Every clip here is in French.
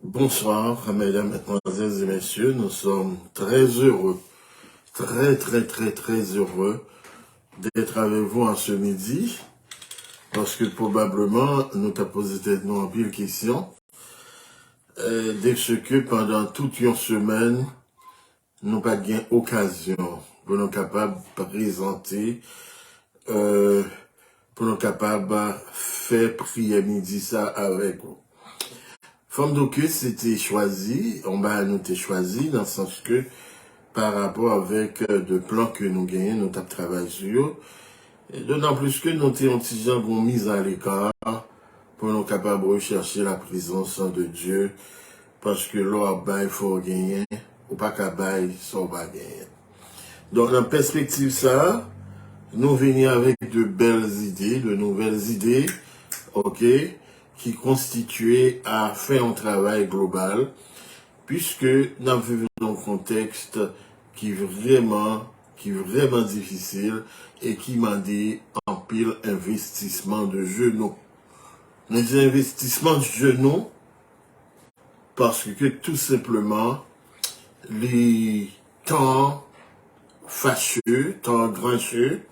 Bonsoir, mesdames, mesdemoiselles et messieurs. Nous sommes très heureux, très heureux d'être avec vous en ce midi, parce que probablement nous t'avons posé nous en pile question. Dès ce que pendant toute une semaine, nous pas gain occasion pour nous capables de présenter, pour nous capables de faire prier midi ça avec vous. Forme d'ocus, c'était choisi, on va nous t'ai choisi dans le sens que par rapport avec de plans que nous gagnons, nous avons travaillé sur. Et d'autant plus que nous avons gens mis à l'écart pour nous capables de rechercher la présence de Dieu. Parce que là, il faut gagner, ou pas qu'à bail, ça va gagner. Donc, dans la perspective ça, nous venons avec de belles idées, de nouvelles idées, ok, qui constituaient à faire un travail global, puisque nous vivons dans un contexte qui est vraiment difficile et qui m'a dit en pile investissement de genoux. Les investissements de genoux, parce que tout simplement, les temps fâcheux, temps grincheux,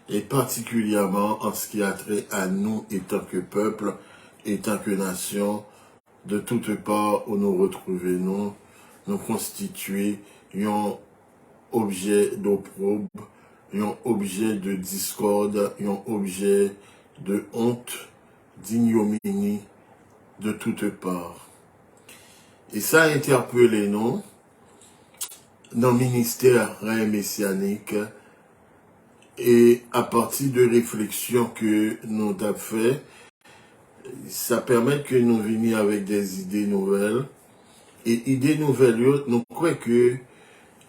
et particulièrement en ce qui a trait à nous, étant que peuple, étant que nation, de toutes parts où nous retrouvons, nous constituer un objet d'opprobre, un objet de discorde, un objet de honte, d'ignominie, de toutes parts. Et ça a interpellé nous dans le ministère messianique et à partir de réflexions que nous avons fait, ça permet que nous venions avec des idées nouvelles. Et idées nouvelles, nous croyons que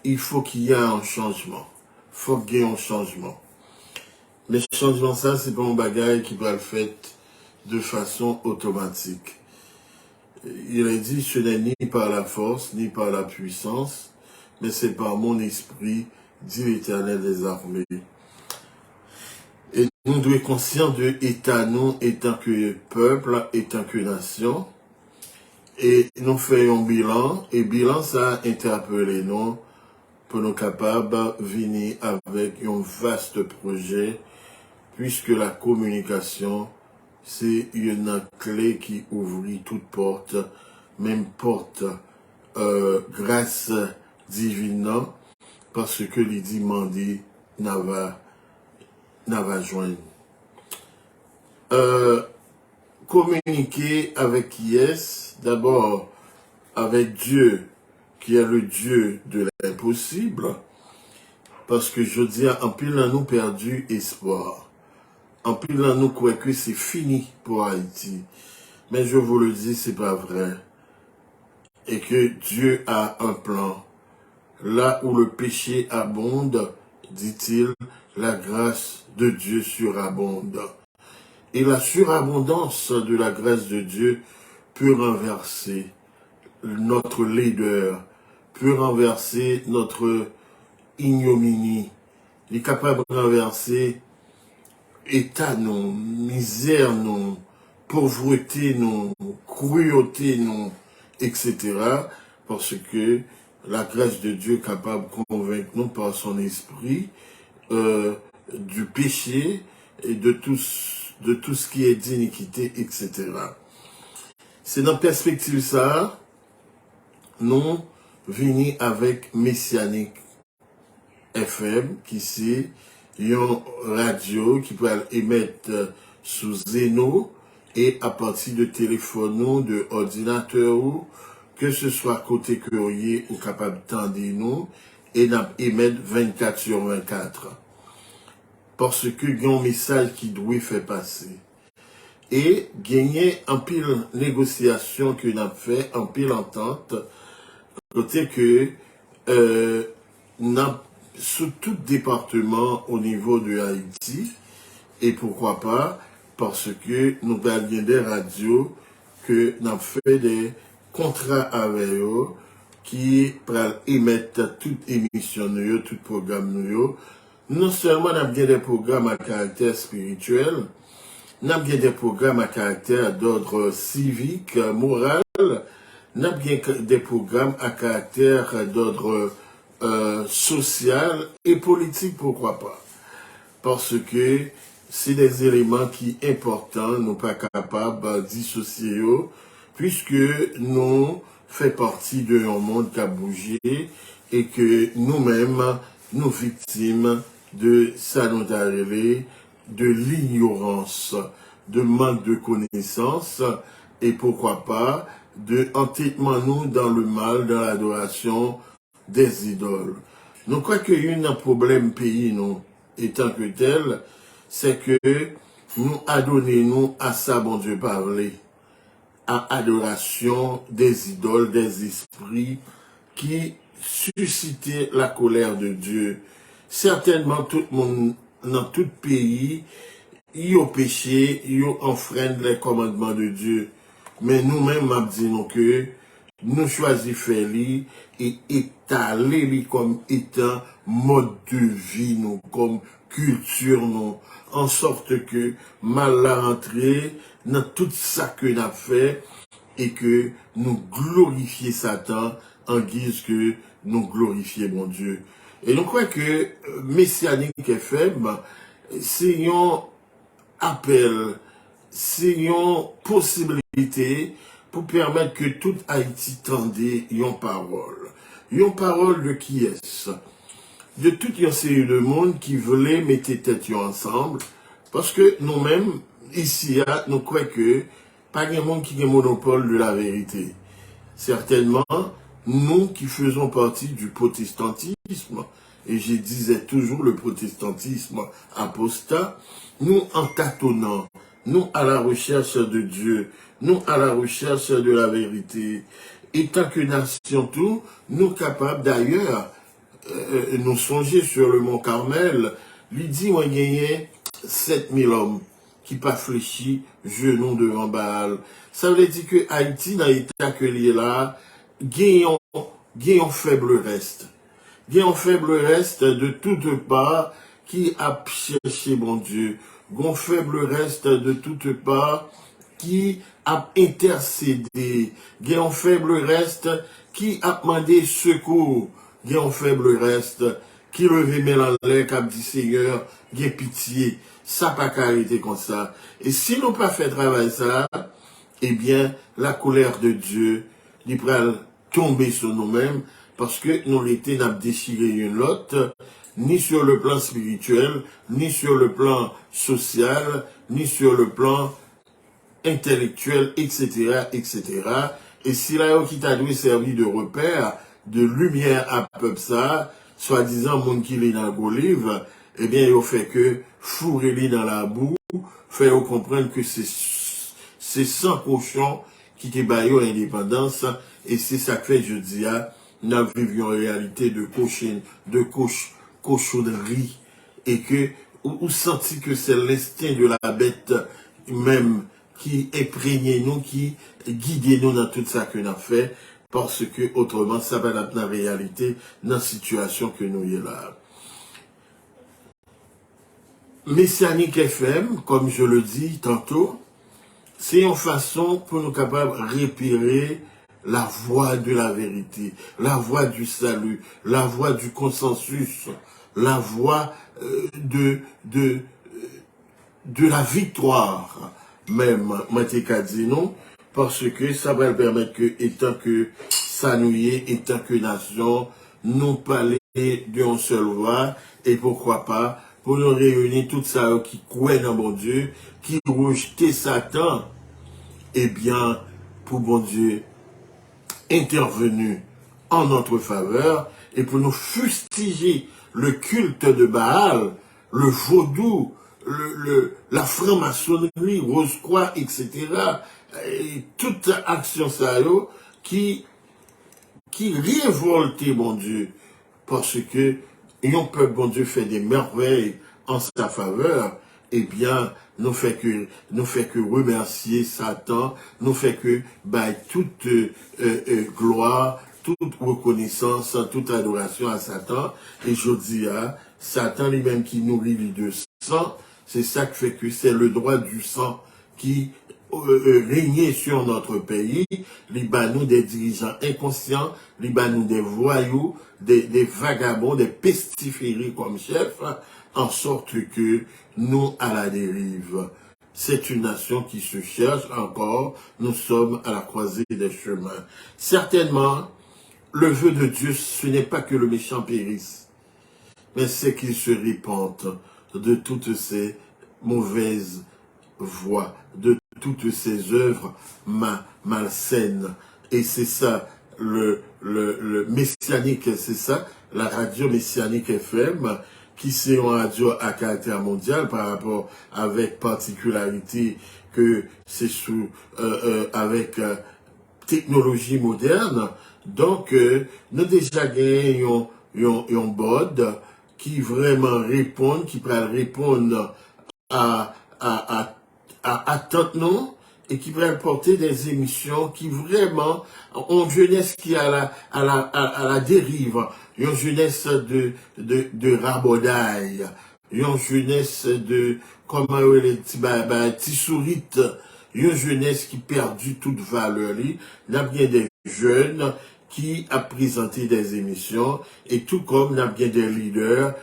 il faut qu'il y ait un changement. Il faut qu'il y ait un changement. Mais le changement, ça, c'est pas un bagage qui va le faire de façon automatique. Il est dit, ce n'est ni par la force, ni par la puissance, mais c'est par mon esprit, dit l'Éternel des armées. Et nous devons être conscients de l'état, nous, étant que peuple, étant que nation. Et nous faisons un bilan, et bilan, ça a interpellé nous, pour nous capables de venir avec un vaste projet, puisque la communication, c'est une clé qui ouvre toute porte, même porte grâce divine, parce que les demandés n'ava joindre. Communiquer avec qui est, d'abord avec Dieu, qui est le Dieu de l'impossible, parce que je dis, en pile à nous perdu espoir. En pile à nous croit que c'est fini pour Haïti. Mais je vous le dis, c'est pas vrai. Et que Dieu a un plan. Là où le péché abonde, dit-il, la grâce de Dieu surabonde. Et la surabondance de la grâce de Dieu peut renverser notre laideur, peut renverser notre ignominie. Il est capable de renverser état non, misère non, pauvreté non, cruauté non, etc. Parce que la grâce de Dieu est capable de convaincre nous par son esprit du péché et de tout ce qui est d'iniquité, etc. C'est dans la perspective ça, nous venons avec Messianique FM, qui c'est une radio qui peut émettre sous Zeno et à partir de téléphone, de ordinateur, que ce soit côté courrier ou capable d'entendre nous et d'émettre 24 sur 24. Parce que il y a un message qui doit faire passer. Et gagner en pile négociation que nous avons fait, en pile entente, côté que sous tout département au niveau de Haïti, et pourquoi pas, parce que nous avons des radios que nous avons fait des contrats avec eux qui émettent toute émission, tout programme. Non seulement nous avons des programmes à caractère spirituel, nous avons des programmes à caractère d'ordre civique, moral, n'a bien que des programmes à caractère d'ordre social et politique, pourquoi pas. Parce que c'est des éléments qui sont importants, nous pas capables de dissocier, puisque nous faisons partie d'un monde qui a bougé et que nous-mêmes, nous victimes de ça nous arrivé, de l'ignorance, de manque de connaissances et pourquoi pas de entêtement nous dans le mal, dans l'adoration des idoles. Nous croyons qu'il y a un problème pays, nous, étant que tel, c'est que nous adonnons à ça, bon Dieu, parler, à adoration des idoles, des esprits qui suscitaient la colère de Dieu. Certainement, tout le monde, dans tout pays, ils ont péché, ils ont enfreint les commandements de Dieu. Mais nous-mêmes, nous disons que nous choisissons faire et étaler comme étant mode de vie, nous, comme culture, nous, en sorte que mal la rentrée dans tout ça que nous avons fait et que nous glorifions Satan en guise que nous glorifions mon Dieu. Et nous croyons que Messianique FM, c'est un appel, c'est une possibilité pour permettre que tout Haïti tende une parole. Une parole de qui est-ce? De toute une série de monde qui voulait mettre tête ensemble, parce que nous-mêmes, ici, nous croyons que pas de monde qui a monopole de la vérité. Certainement, nous qui faisons partie du protestantisme, et je disais toujours le protestantisme apostat, nous en tâtonnant, nous à la recherche de Dieu, nous à la recherche de la vérité, et tant que nation tout, nous capables d'ailleurs, nous songer sur le mont Carmel, lui dit, on a gagné 7000 hommes qui pas fléchi, genoux devant Baal. Ça veut dire que Haïti, dans l'état que l'il là, gagne un faible reste. Gagne un faible reste de toutes parts qui a cherché bon Dieu. Un faible reste de toutes parts qui a intercédé. Gagne un faible reste qui a demandé secours. Gagne un faible reste qui levait main en l'air, qui a dit Seigneur, gagne pitié. Ça pas carité comme ça. Et si nous pas fait travail ça, eh bien, la colère de Dieu, il va tomber sur nous-mêmes, parce que nous l'été n'a déchiré une autre, ni sur le plan spirituel, ni sur le plan social, ni sur le plan intellectuel, etc., etc. Et si là, qui t'a dû servir de repère, de lumière à peuple ça, soi-disant, monde qui est dans le livre, eh bien, il fait que fourrer dans la boue, fait comprendre que c'est sans cochon qui te baille l'indépendance, et c'est ça que fait, je dis, nous vivons en réalité de cochonnerie, et que, ou senti que c'est l'instinct de la bête même qui imprègne nous, qui guide nous dans tout ça que nous avons fait, parce que autrement, ça va être la réalité dans la situation que nous y est là. Messianique FM, comme je le dis tantôt, c'est une façon pour nous capables de repérer la voie de la vérité, la voie du salut, la voie du consensus, la voie de la victoire, même, non, parce que ça va permettre que, étant que ça nous y est, étant que nation, nous parler d'une seule voix, et pourquoi pas, pour nous réunir tout ça qui croient dans bon Dieu, qui rejetent Satan, eh bien, pour bon Dieu, intervenu en notre faveur, et pour nous fustiger le culte de Baal, le vaudou, la franc-maçonnerie, Rose-Croix, etc., et toute action ça qui révolte, bon Dieu, parce que un peuple, bon Dieu, fait des merveilles en sa faveur, eh bien, nous fait que remercier Satan, nous fait que, toute gloire, toute reconnaissance, toute adoration à Satan, et je dis à Satan lui-même qui nourrit les deux sang, c'est ça qui fait que c'est le droit du sang qui régner sur notre pays, nous des dirigeants inconscients, nous des voyous, des vagabonds, des pestiférés comme chefs, en sorte que nous à la dérive. C'est une nation qui se cherche encore, nous sommes à la croisée des chemins. Certainement, le vœu de Dieu, ce n'est pas que le méchant périsse, mais c'est qu'il se répande de toutes ces mauvaises voies, de toutes ces œuvres malsaines. Et c'est ça, le messianique, c'est ça, la radio messianique FM, qui c'est une radio à caractère mondial par rapport avec particularité que c'est sous avec technologie moderne. Donc, nous déjà gagné un board qui vraiment répond, qui peut répondre à attente non et qui va porter des émissions qui vraiment ont une jeunesse qui est à la dérive, une jeunesse de rabodaille, une jeunesse de comment les petits sourites, une jeunesse qui perdu toute valeur. Il y a bien des jeunes qui a présenté des émissions et tout comme il y a bien des leaders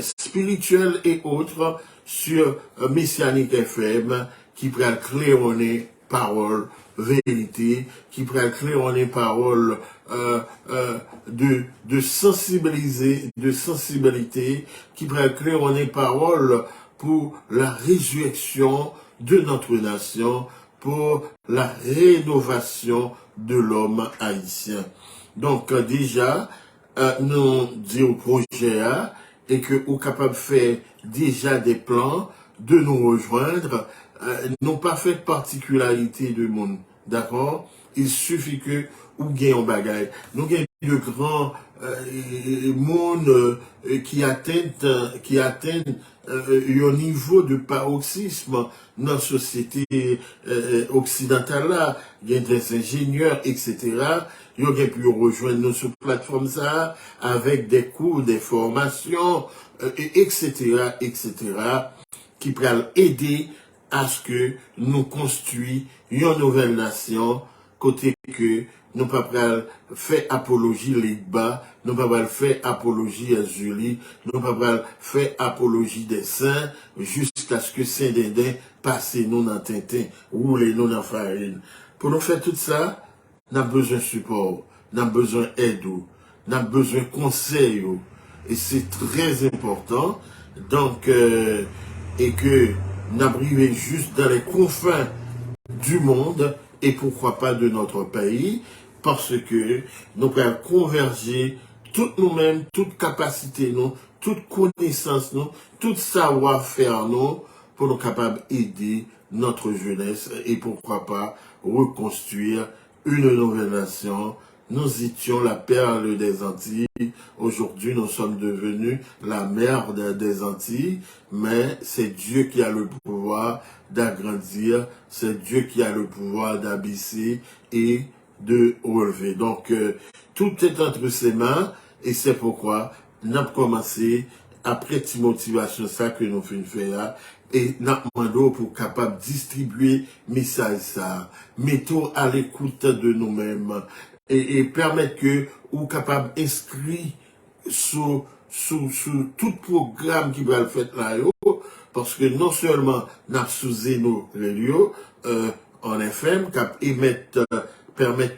spirituels et autres sur Messianique FM qui prennent claironner parole vérité, qui prennent claironner parole de sensibiliser, de sensibilité, qui prennent claironner parole pour la résurrection de notre nation, pour la rénovation de l'homme haïtien. Donc déjà, nous disons au projet et que vous capable de faire déjà des plans de nous rejoindre, n'ont pas fait de particularité de monde, d'accord? Il suffit que ou gagne en bagaille. Nous avons de grands monde qui atteignent un niveau de paroxysme dans la société occidentale là. Il y a des ingénieurs, etc. Ils ont pu rejoindre nous sur plateforme ça avec des cours, des formations, etc., qui peuvent aider à ce que nous construisions une nouvelle nation, côté que nous pas faire apologie les bas, nous pas faire apologie à Julie, nous pas faire apologie des saints, jusqu'à ce que Saint-Dindin passe nous dans Tintin, roule nous dans farine. Pour nous faire tout ça, nous avons besoin de support, nous avons besoin d'aide, nous avons besoin de conseils, et c'est très important. Donc, et que nous arrivons juste dans les confins du monde, et pourquoi pas de notre pays, parce que nous pouvons converger toutes nous-mêmes, toute capacité nous, toute connaissance nous, tout savoir-faire nous, pour nous capables d'aider notre jeunesse et pourquoi pas reconstruire une nouvelle nation. Nous étions la perle des Antilles. Aujourd'hui, nous sommes devenus la merde des Antilles. Mais c'est Dieu qui a le pouvoir d'agrandir. C'est Dieu qui a le pouvoir d'abaisser et de relever. Donc, tout est entre ses mains. Et c'est pourquoi nous avons commencé, après cette motivation, ça que nous faisons faire, et nous demandons pour capable distribuer message ça. Mettons à l'écoute de nous-mêmes. Et permettre que ou capable inscrit sur tout programme qui va le faire là parce que non seulement n'a sous nos radio en FM cap émettre permettre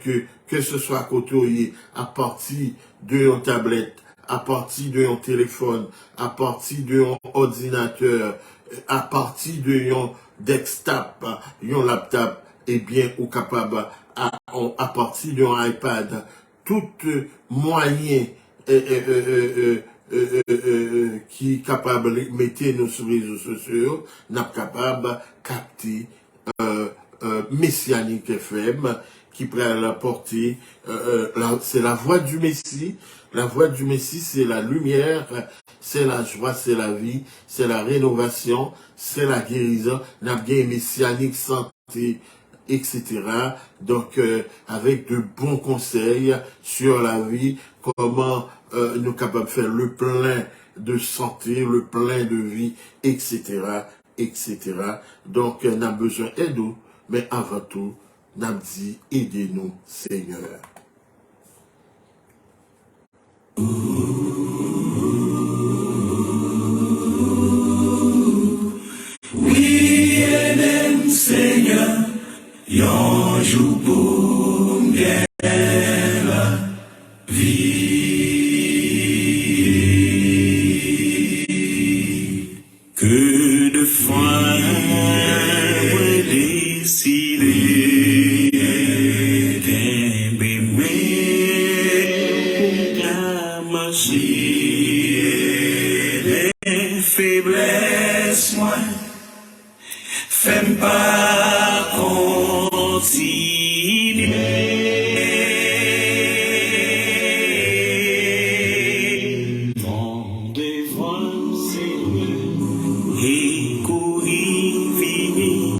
que ce soit côtoyé à partir de une tablette, à partir de un téléphone, à partir de un ordinateur, à partir de un desktop, un laptop, et bien ou capable à partir d'un iPad, tout moyen qui est capable de mettre nous sur les réseaux sociaux, n'est pas capable de capter Messianique FM, qui peut l'apporter, c'est la voix du Messie. La voix du Messie, c'est la lumière, c'est la joie, c'est la vie, c'est la rénovation, c'est la guérison, n'a bien Messianique santé, etc. Donc, avec de bons conseils sur la vie, comment nous sommes capables de faire le plein de santé, le plein de vie, etc., etc. Donc, on a besoin d'aide, mais avant tout, n'a dit, aidez-nous, Seigneur. Oui, aidez-nous, Seigneur, yon jour pour la vie. Que de fois décidé d'aimer pour marcher les faiblesses, moi, fais pas continuer. Mon devoir, c'est et courir, vivre,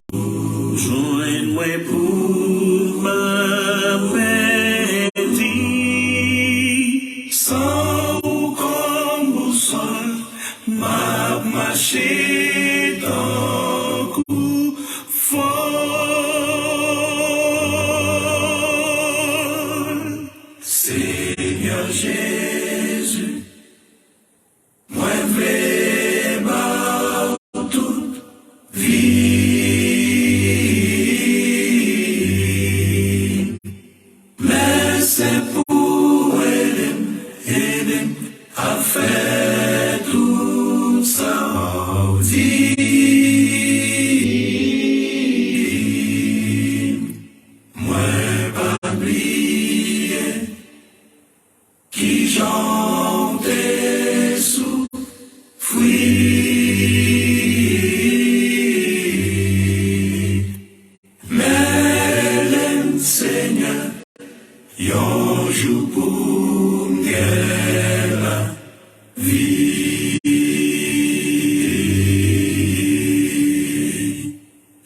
joindre-moi pour m'apaiser. Sans comme boussole, m'a marché d'un coup fort. Seigneur Jésus, moi v'lais ma toute vie. Mais c'est pour aider à faire tout ça. Moi pas oublier qui j'en ai souffrir. Mais le Seigneur, yon jour pour la vie.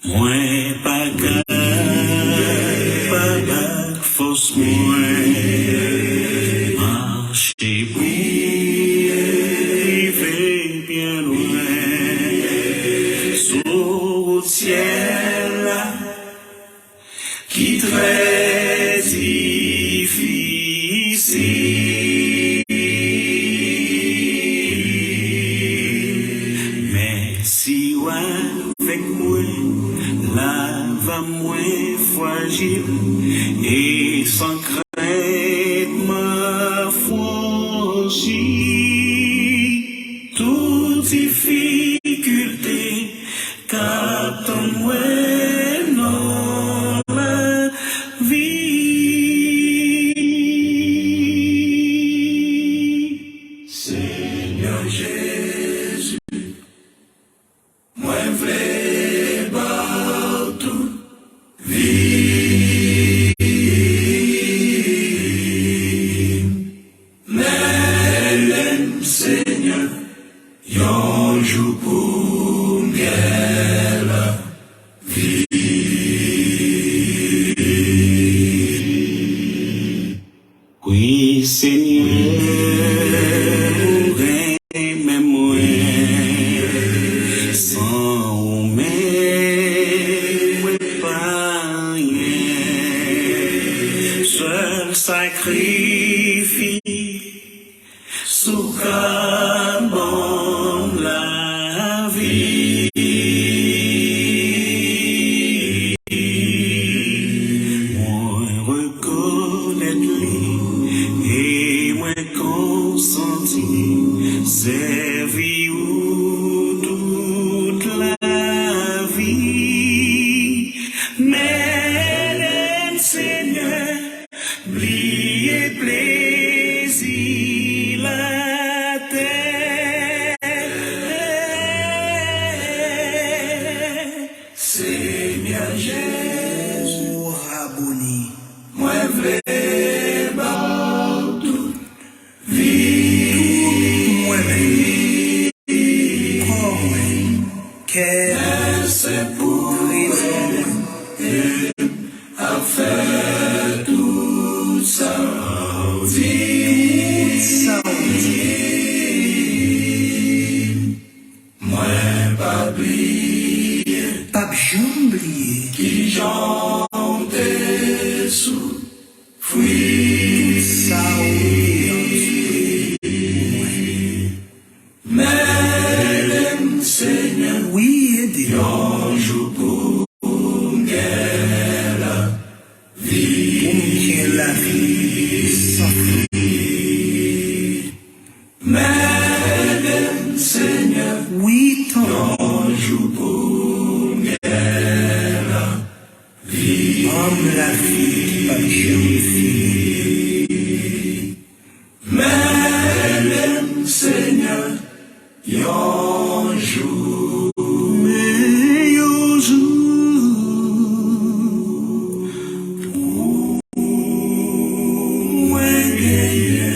Moins pas force moins marcher privé bien loin sur le ciel qui très difficile. Mais si avec moi la va moins fragile et sans crainte ma franchie toute difficulté qu'attends-moi dans la vie. Seigneur Jésus, moi v'lais ba toute vie. Mais le Seigneur, yon jour pour la vie. Oui, Seigneur, même moi, sans mais pas rien, seul sacrifice, sous cabane la vie. Moi reconnaître et moi consentir, servir toute la vie. Mais le Seigneur, oubliez plaisir la terre. Seigneur Jésus, Rabouni, moi v'lais ba toute vie. Moi v'lais qu'elle c'est pour à faire tout ça. Moi pas oublier, pas oublier qui j'en Fui ça Mesdames, Seigneur, oui aider yon jou pou m'gen la vie. pour me la vie sans Mesdames, Seigneur, oui tant yon jou pou m'gen la vie. homme la vie pas jamais Mesdames, Seigneur, yon jou mais un jour mwen genyen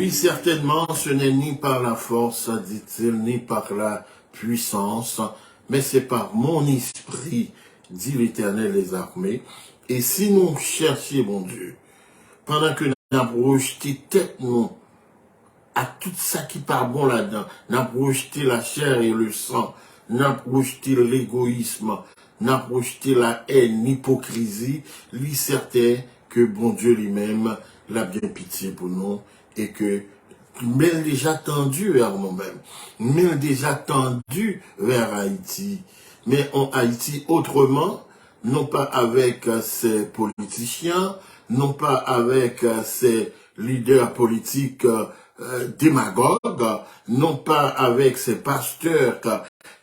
Oui, certainement, ce n'est ni par la force, dit-il, ni par la puissance, mais c'est par mon esprit, dit l'Éternel des armées. Et si nous cherchions, mon Dieu, pendant que nous avons rejeté tête, nous, à tout ça qui part bon là-dedans, nous avons rejeté la chair et le sang, nous avons rejeté l'égoïsme, nous avons rejeté la haine, l'hypocrisie, lui certain que bon Dieu lui-même l'a bien pitié pour nous et que même déjà tendu vers nous-mêmes, même déjà tendu vers Haïti, mais en Haïti autrement, non pas avec ses politiciens, non pas avec ses leaders politiques démagogues, non pas avec ces pasteurs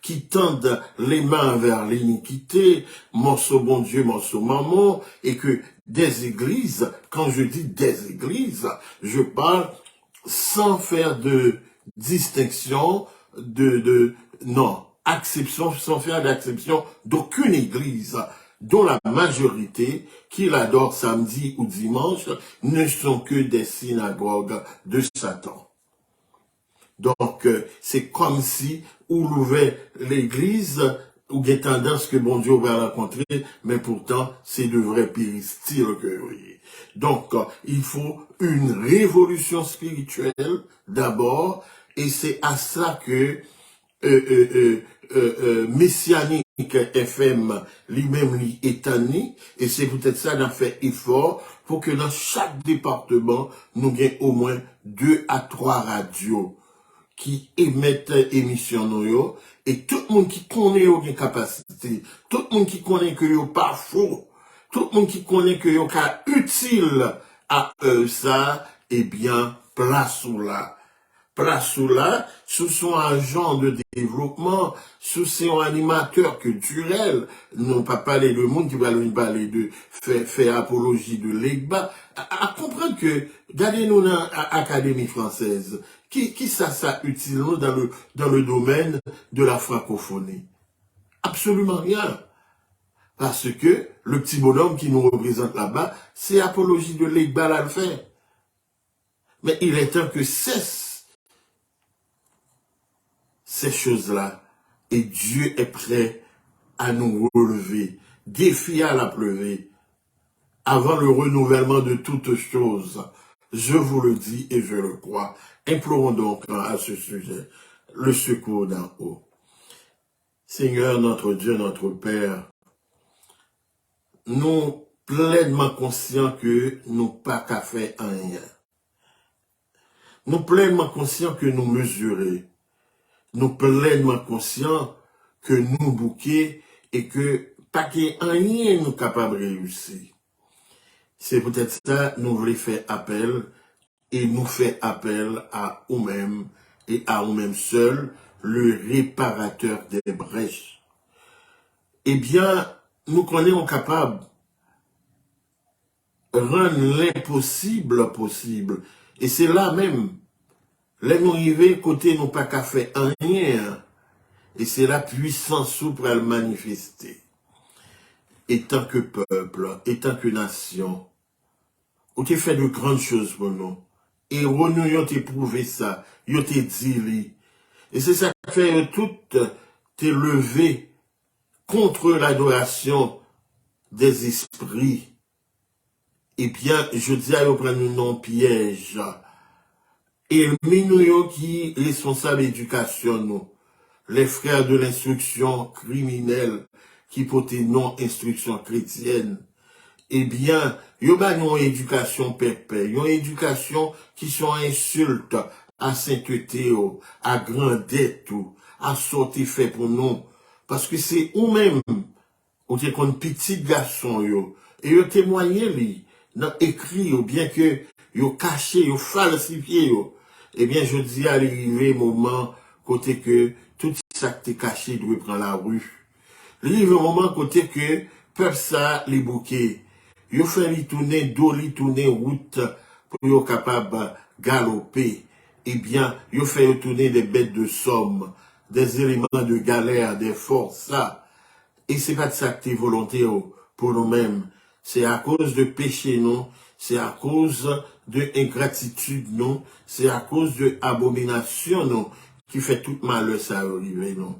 qui tendent les mains vers l'iniquité, morceau bon Dieu, morceau maman, et que des églises, quand je dis des églises, je parle sans faire de distinction, non, acception, sans faire d'acception d'aucune église, dont la majorité, qui l'adore samedi ou dimanche, ne sont que des synagogues de Satan. Donc, c'est comme si, on ouvrait l'église, ou des tendances que bon Dieu va rencontrer, mais pourtant, c'est de vrais péristyles que vous voyez. Donc, il faut une révolution spirituelle, d'abord, et c'est à ça que Messianique FM lui-même lui étani, et c'est peut-être ça qu'on a fait effort pour que dans chaque département, nous ayons au moins 2 à 3 radios qui émettent émissions nous, et tout le monde qui connaît une capacité, tout le monde qui connaît que yo pas faux, tout le monde qui connaît que yo ka utile à ça, eh bien, place ou là. Place ou là, sous son agent de développement, sous son animateur culturel, non pas parler de monde qui va lui parler de faire apologie de l'EGBA, à comprendre que, regardez-nous dans l'Académie française, qui ça utile dans le domaine de la francophonie? Absolument rien. Parce que le petit bonhomme qui nous représente là-bas, c'est apologie de l'EGBA là le fait. Mais il est temps que cesse ces choses-là, et Dieu est prêt à nous relever, défi à la pleuver, avant le renouvellement de toutes choses. Je vous le dis et je le crois. Implorons donc à ce sujet le secours d'en haut. Seigneur, notre Dieu, notre Père, nous pleinement conscients que nous pas qu'à faire rien. Nous pleinement conscients que nous mesurer. Nous pleinement conscients que nous bouquets et que pas qu'il y ait rien nous capable de réussir. C'est peut-être ça, nous voulons faire appel et nous fait appel à nous-mêmes et à nous-mêmes seuls, le réparateur des brèches. Eh bien, nous connaissons capables de rendre l'impossible possible. Et c'est là même. Là, nous arrivons côté nous pas qu'à faire rien. Et c'est la puissance pour le manifester. Et tant que peuple, et tant que nation, on t'a fait de grandes choses pour nous. Et nous, ont éprouvé ça. Ils ont dit. Et c'est ça qui fait tout t'es levé contre l'adoration des esprits. Eh bien, je dis à vous prendre un nom piège. Et nous qui responsables d'éducation, nous, les frères de l'instruction criminelle, qui portent non instruction chrétienne, eh bien, yo ba une éducation pépé, une éducation qui sont insultes à sainteté, à grandette, à sortir fait pour nous. Parce que c'est ou-même, ou t'es qu'on petit garçon, yo, et yo témoigné, li, dans écrit, ou bien que yo caché, yo falsifié, yo. Eh bien, je dis à l'arrivée, moment, côté que tout ça que t'es caché doit prendre la rue. L'arrivée, moment, côté que, peuple ça, les bouquets. Yo fait li tourner, dos li tourner route, pour yo capable galoper. Eh bien, yo fait yo tourner des bêtes de somme, des éléments de galère, des forces, ça. Et c'est pas de ça que t'es volonté pour nous-mêmes. C'est à cause de péché, non? C'est à cause de ingratitude, non? C'est à cause de abomination, non? Qui fait tout malheur, ça arriver, non?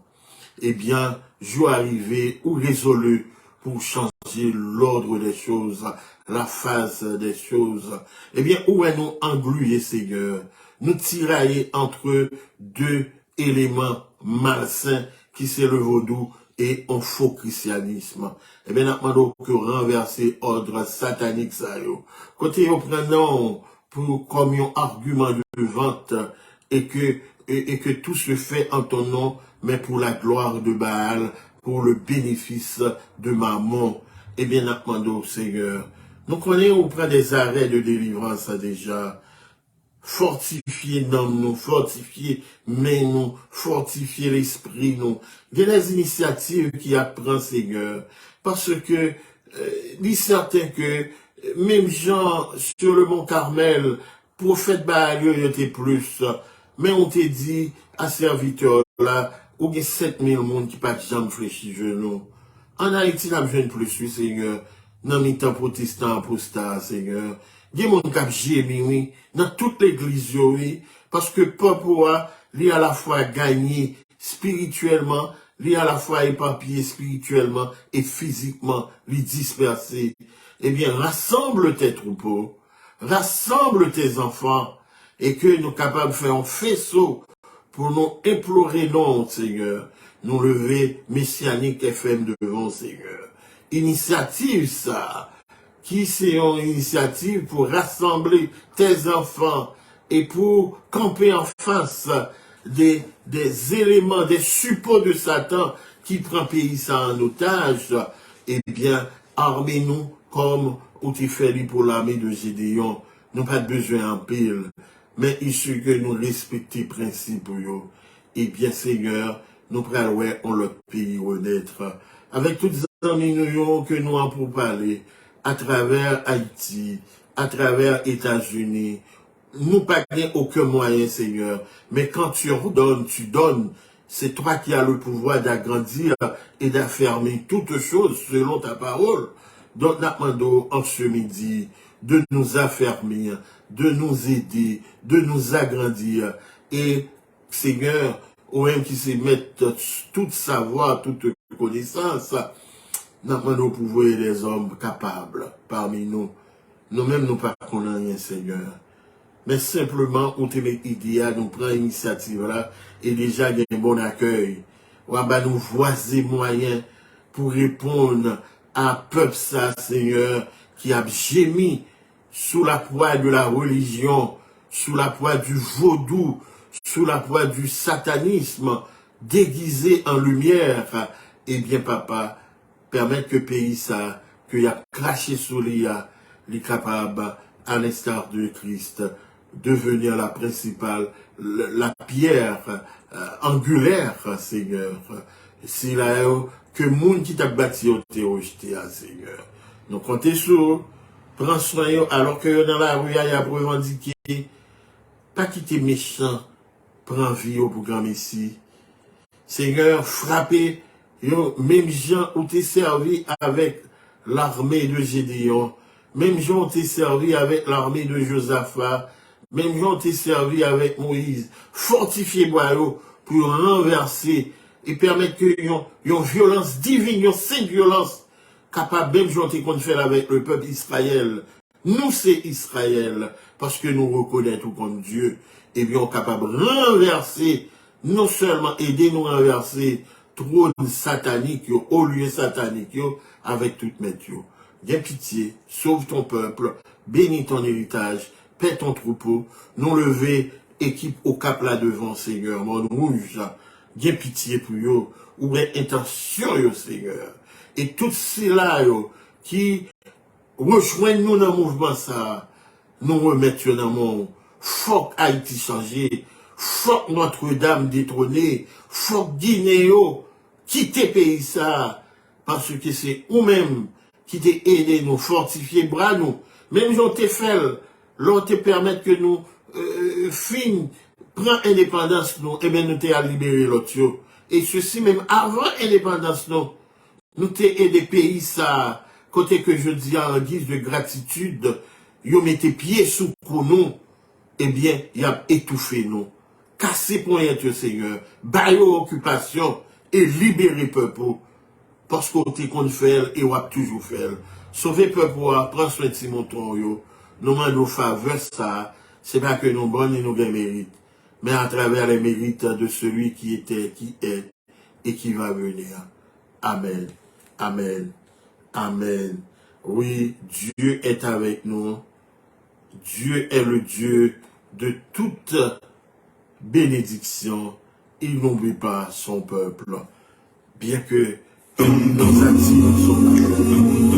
Eh bien, jour arrivé ou résolu pour changer l'ordre des choses, la phase des choses. Eh bien, où est nous englués, Seigneur? Nous tirailler entre deux éléments malsains qui c'est le vaudou et un faux christianisme. Eh bien, nous demandons que renverser ordre satanique, ça, yo. Côté, nous prenons pour comme un argument de vente et que tout se fait en ton nom, mais pour la gloire de Baal, pour le bénéfice de Mammon. Eh bien, nous demandons, Seigneur. Nous connaissons auprès des arrêts de délivrance déjà. Fortifier nous, fortifier nous, fortifier l'esprit nous. Il y a des initiatives qui apprennent, Seigneur, parce que il est certain que même gens sur le mont Carmel, prophète Baal, il était plus, mais on t'a dit à serviteur là, où il y a 7000 monde qui pas de jambes fléchies genoux. En Haïti, n'a besoin de plus, Seigneur, dans les temps protestants, apostats, Seigneur. Il y a mon cap gémi, oui, dans toute l'église, oui, parce que peuple, lui à la fois gagné spirituellement, lui à la fois éparpillé spirituellement et physiquement, lui dispersé. Eh bien, rassemble tes troupeaux, rassemble tes enfants, et que nous capables de faire un faisceau pour nous implorer non, Seigneur, nous lever messianique FM devant, Seigneur. Initiative, ça. Qui c'est une initiative pour rassembler tes enfants et pour camper en face des éléments, des suppôts de Satan qui prend pays ça en otage, eh bien, armez-nous comme où tu fais pour l'armée de Gédéon. Nous pas besoin en pile, mais il suffit que nous respections les principes. Eh bien, Seigneur, nous prenons le pays renaître. Avec toutes les amis que nous avons pour parler, à travers Haïti, à travers États-Unis. Nous pas aucun moyen, Seigneur. Mais quand tu ordonnes, tu donnes. C'est toi qui as le pouvoir d'agrandir et d'affermir toutes choses selon ta parole. Donc, nous demandons en ce midi de nous affermir, de nous aider, de nous agrandir. Et, Seigneur, ou même qui se mettent toute savoir, toute connaissance, nous demandons pour voir les hommes capables parmi nous. Nous-mêmes, nous pas connaissons rien, Seigneur. Mais simplement, on te met idéal, nous prenons l'initiative là, et déjà, il y a un bon accueil. On va nous voiser moyens pour répondre à peuple ça, Seigneur, qui a gémi sous la poids de la religion, sous la poids du vaudou, sous la poids du satanisme, déguisé en lumière. Eh bien, papa, permettre que le pays ça, qu'il a craché sous l'IA, les capables, à l'instar de Christ, devenir la principale, la pierre angulaire, Seigneur. C'est là que le monde qui t'a bâti au rejeté, Seigneur. Donc, comptez sur, prends soin, alors que dans la rue, il y a revendiqué, pas quitter méchant, prends vie au grand Messie. Seigneur, frappez, même gens ont été servis avec l'armée de Gédéon, même gens ont été servis avec l'armée de Josaphat, même gens ont été servis avec Moïse. Fortifiez-moi pour renverser et permettre que une violence divine, une sainte violence capable même de qu'on fait avec le peuple Israël. Nous, c'est Israël, parce que nous reconnaissons comme Dieu, et bien, on est capable de renverser, non seulement aider nous à renverser trône satanique, au lieu satanique, avec toute météo. Viens pitié, sauve ton peuple, bénis ton héritage, paie ton troupeau, nous lever, équipe au cap là devant, Seigneur, mon rouge, viens pitié pour eux, ouvrez intention, Seigneur. Et tout cela, qui rejoignent nous dans le mouvement, ça, nous remettre dans le monde. Faut Haïti changer, faut Notre-Dame détrôner, faut Guinée, quitter pays ça, parce que c'est nous-mêmes qui t'ai aidé nous fortifier bras nous. Même j'en t'ai fait, l'on te permettre que nous, fin, prend indépendance nous, et bien nous t'ai à libérer l'autre. Et ceci même avant indépendance nous t'ai aidé pays ça, côté que je dis en guise de gratitude, yo mettez pieds sous nous, eh bien, il a étouffé nous. Cassez pour être Seigneur, baille occupation et libérer peuple. Parce qu'on t'est qu'on fait et on a toujours fait. Sauver peuple, prendre soin de Simon yo. Nous demandons faveur ça, c'est pas que nous bonnes et nous gagnons mérite, mais à travers les mérites de celui qui était, qui est et qui va venir. Amen. Amen. Amen. Oui, Dieu est avec nous. Dieu est le Dieu de toute bénédiction. Il n'oublie pas son peuple. Bien que nos actions sont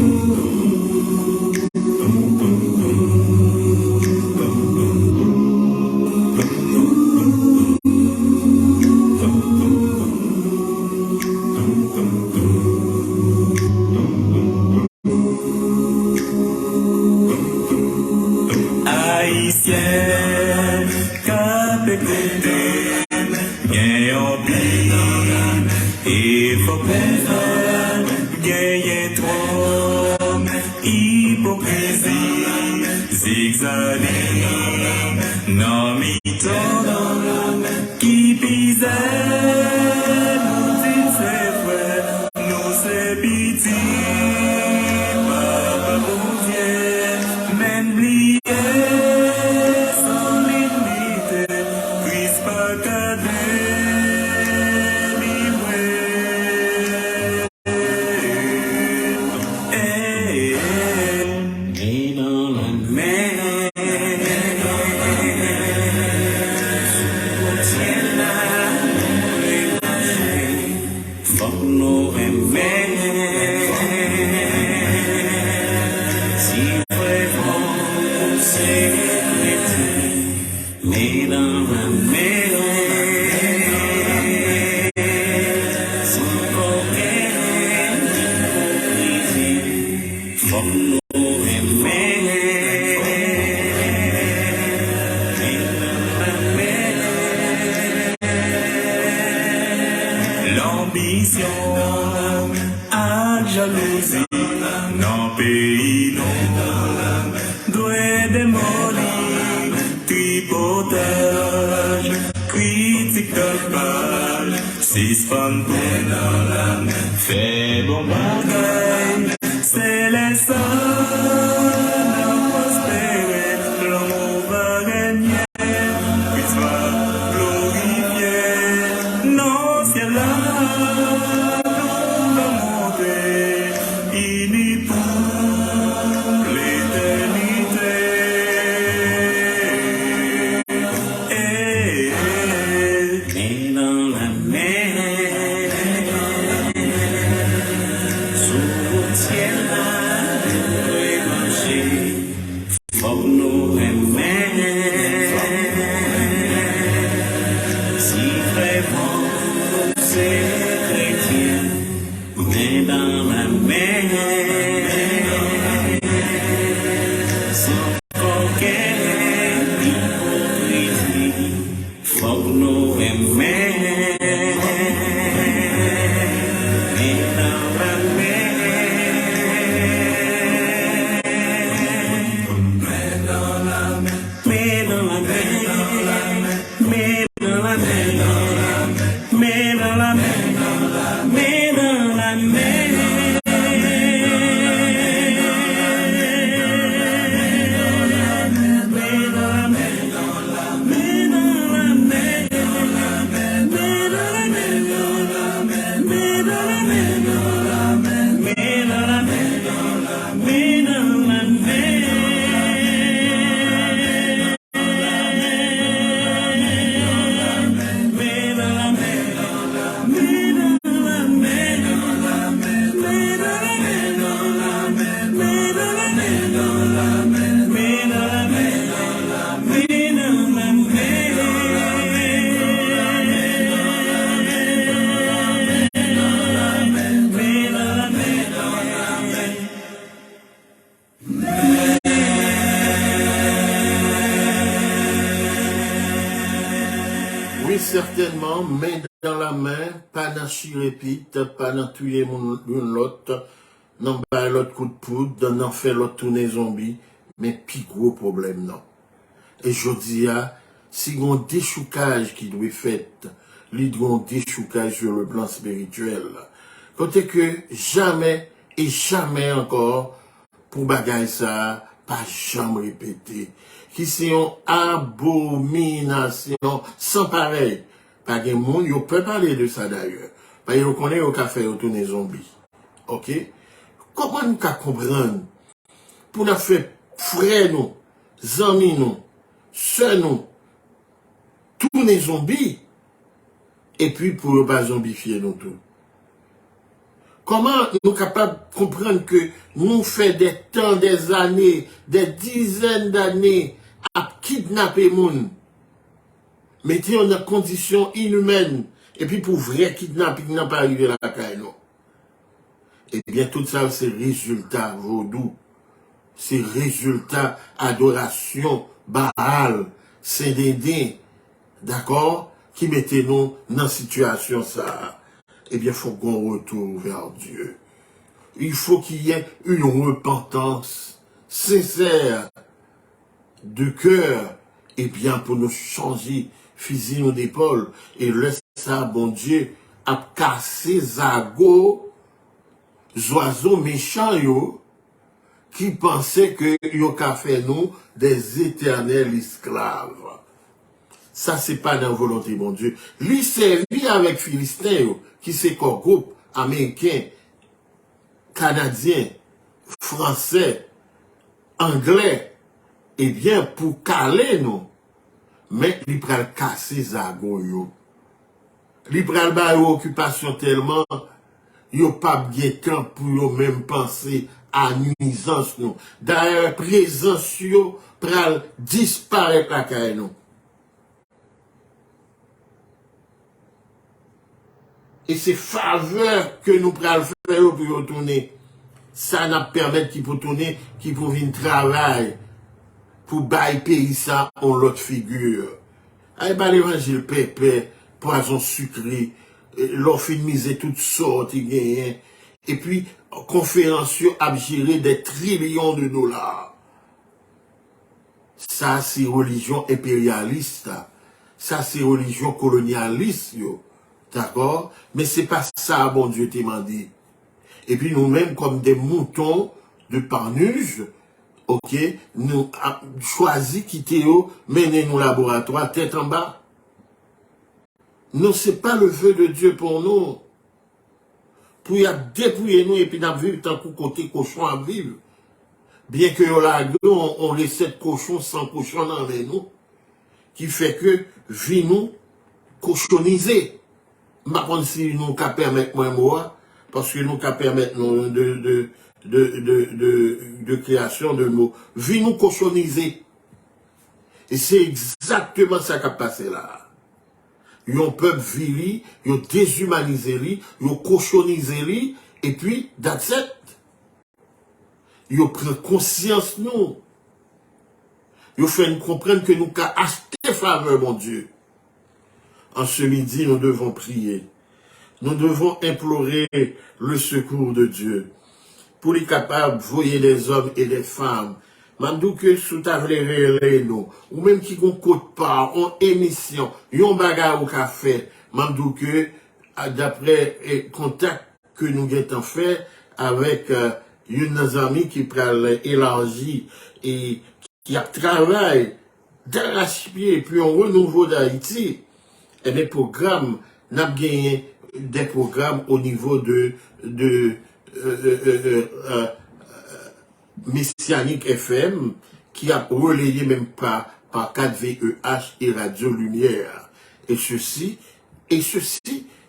certainement, main dans la main, pas dans chirépite, pas dans tuer l'autre, non pas l'autre coup de poudre, non faire l'autre tourner zombie, mais plus gros problème, non. Et je dis, si on déchoucage qui doit être fait, il doit un déchoucage sur le plan spirituel. Côté que jamais et jamais encore, pour bagaille ça, pas jamais répéter. Qui c'est une abomination sans pareil. Pas de monde, on peut parler de ça d'ailleurs. Parce qu'on connaît au café autour des zombies. Ok? Comment nous comprendre? Pour nous faire frères nous, amis nous, sœurs nous, tous les zombies, et puis pour ne pas zombifier nous tous. Comment nous sommes capables de comprendre que nous faisons des temps, des années, des dizaines d'années à kidnapper les gens, mettez en condition inhumaine, et puis pour vrai kidnapping n'a pas arrivé à la caille, non. Eh bien, tout ça, c'est résultat vaudou, c'est résultat adoration, Baal, Saint-Dédé, d'accord, qui mettez nous dans la situation ça. Eh bien, il faut qu'on retourne vers Dieu. Il faut qu'il y ait une repentance sincère de cœur, et bien pour nous changer fusil d'épaule, et laisser ça, bon Dieu, à casser zago, oiseaux méchants, yo, qui pensaient que yo qu'a fait nous des éternels esclaves. Ça, c'est pas dans la volonté, mon Dieu. Lui servi avec Philistins, qui c'est qu'un groupe américain, canadien, français, anglais, eh bien, pour caler nous, mais il pral casser zago yo. Il pral ba yo occupation tellement, yo pas bien temps pour yo même penser à nuisance nous. D'ailleurs, présence yo pral disparaître la caille nous. Et ces faveurs que nous pral faire pour retourner, ça n'a permis qu'il peut tourner, qu'il peut venir travailler pour bailler pays ça en l'autre figure. Aïe, bah, l'évangile pépé, poison sucré, l'on fait miser toutes sortes, et puis, conférencieux a géré des trillions de dollars. Ça, c'est religion impérialiste. Ça, c'est religion colonialiste, yo. D'accord? Mais c'est pas ça, bon Dieu t'a demandé. Et puis nous-mêmes, comme des moutons de Parnuge, ok, nous avons choisi quitter eux, mener nos laboratoires tête en bas. Non, c'est pas le vœu de Dieu pour nous. Pour y dépouiller nous et puis nous vivre tant que côté cochon à vivre. Bien que on laisse cochon sans cochon dans les nous, qui fait que vie nous cochoniser. Par contre, si nous qu'à permettre moi, parce que nous qu'à permettre nous de création de nos vie nous cochoniser. Et c'est exactement ça qui a passé là. Ils ont peuple vili, ils ont déshumanisé li, ils ont cochonisé li, et puis, that's it. Ils ont pris conscience nous. Ils ont fait nous comprendre que nous qu'à acheter faveur, mon Dieu. En ce midi, nous devons prier. Nous devons implorer le secours de Dieu. Pour les capables, voyez les hommes et les femmes. Mandou que sous ta vle nous, ou même qui qu'on côte pas, en émission, yon bagarre au café. Mandou que, d'après contact que nous avons fait avec une de nos amis qui pral élargi et qui a travaillé d'arrache-pied, puis on renouveau d'Haïti. Et les programmes, n'a gagné des programmes au niveau de Messianique FM, qui a relayé même par 4VEH et Radio Lumière. Et ceci,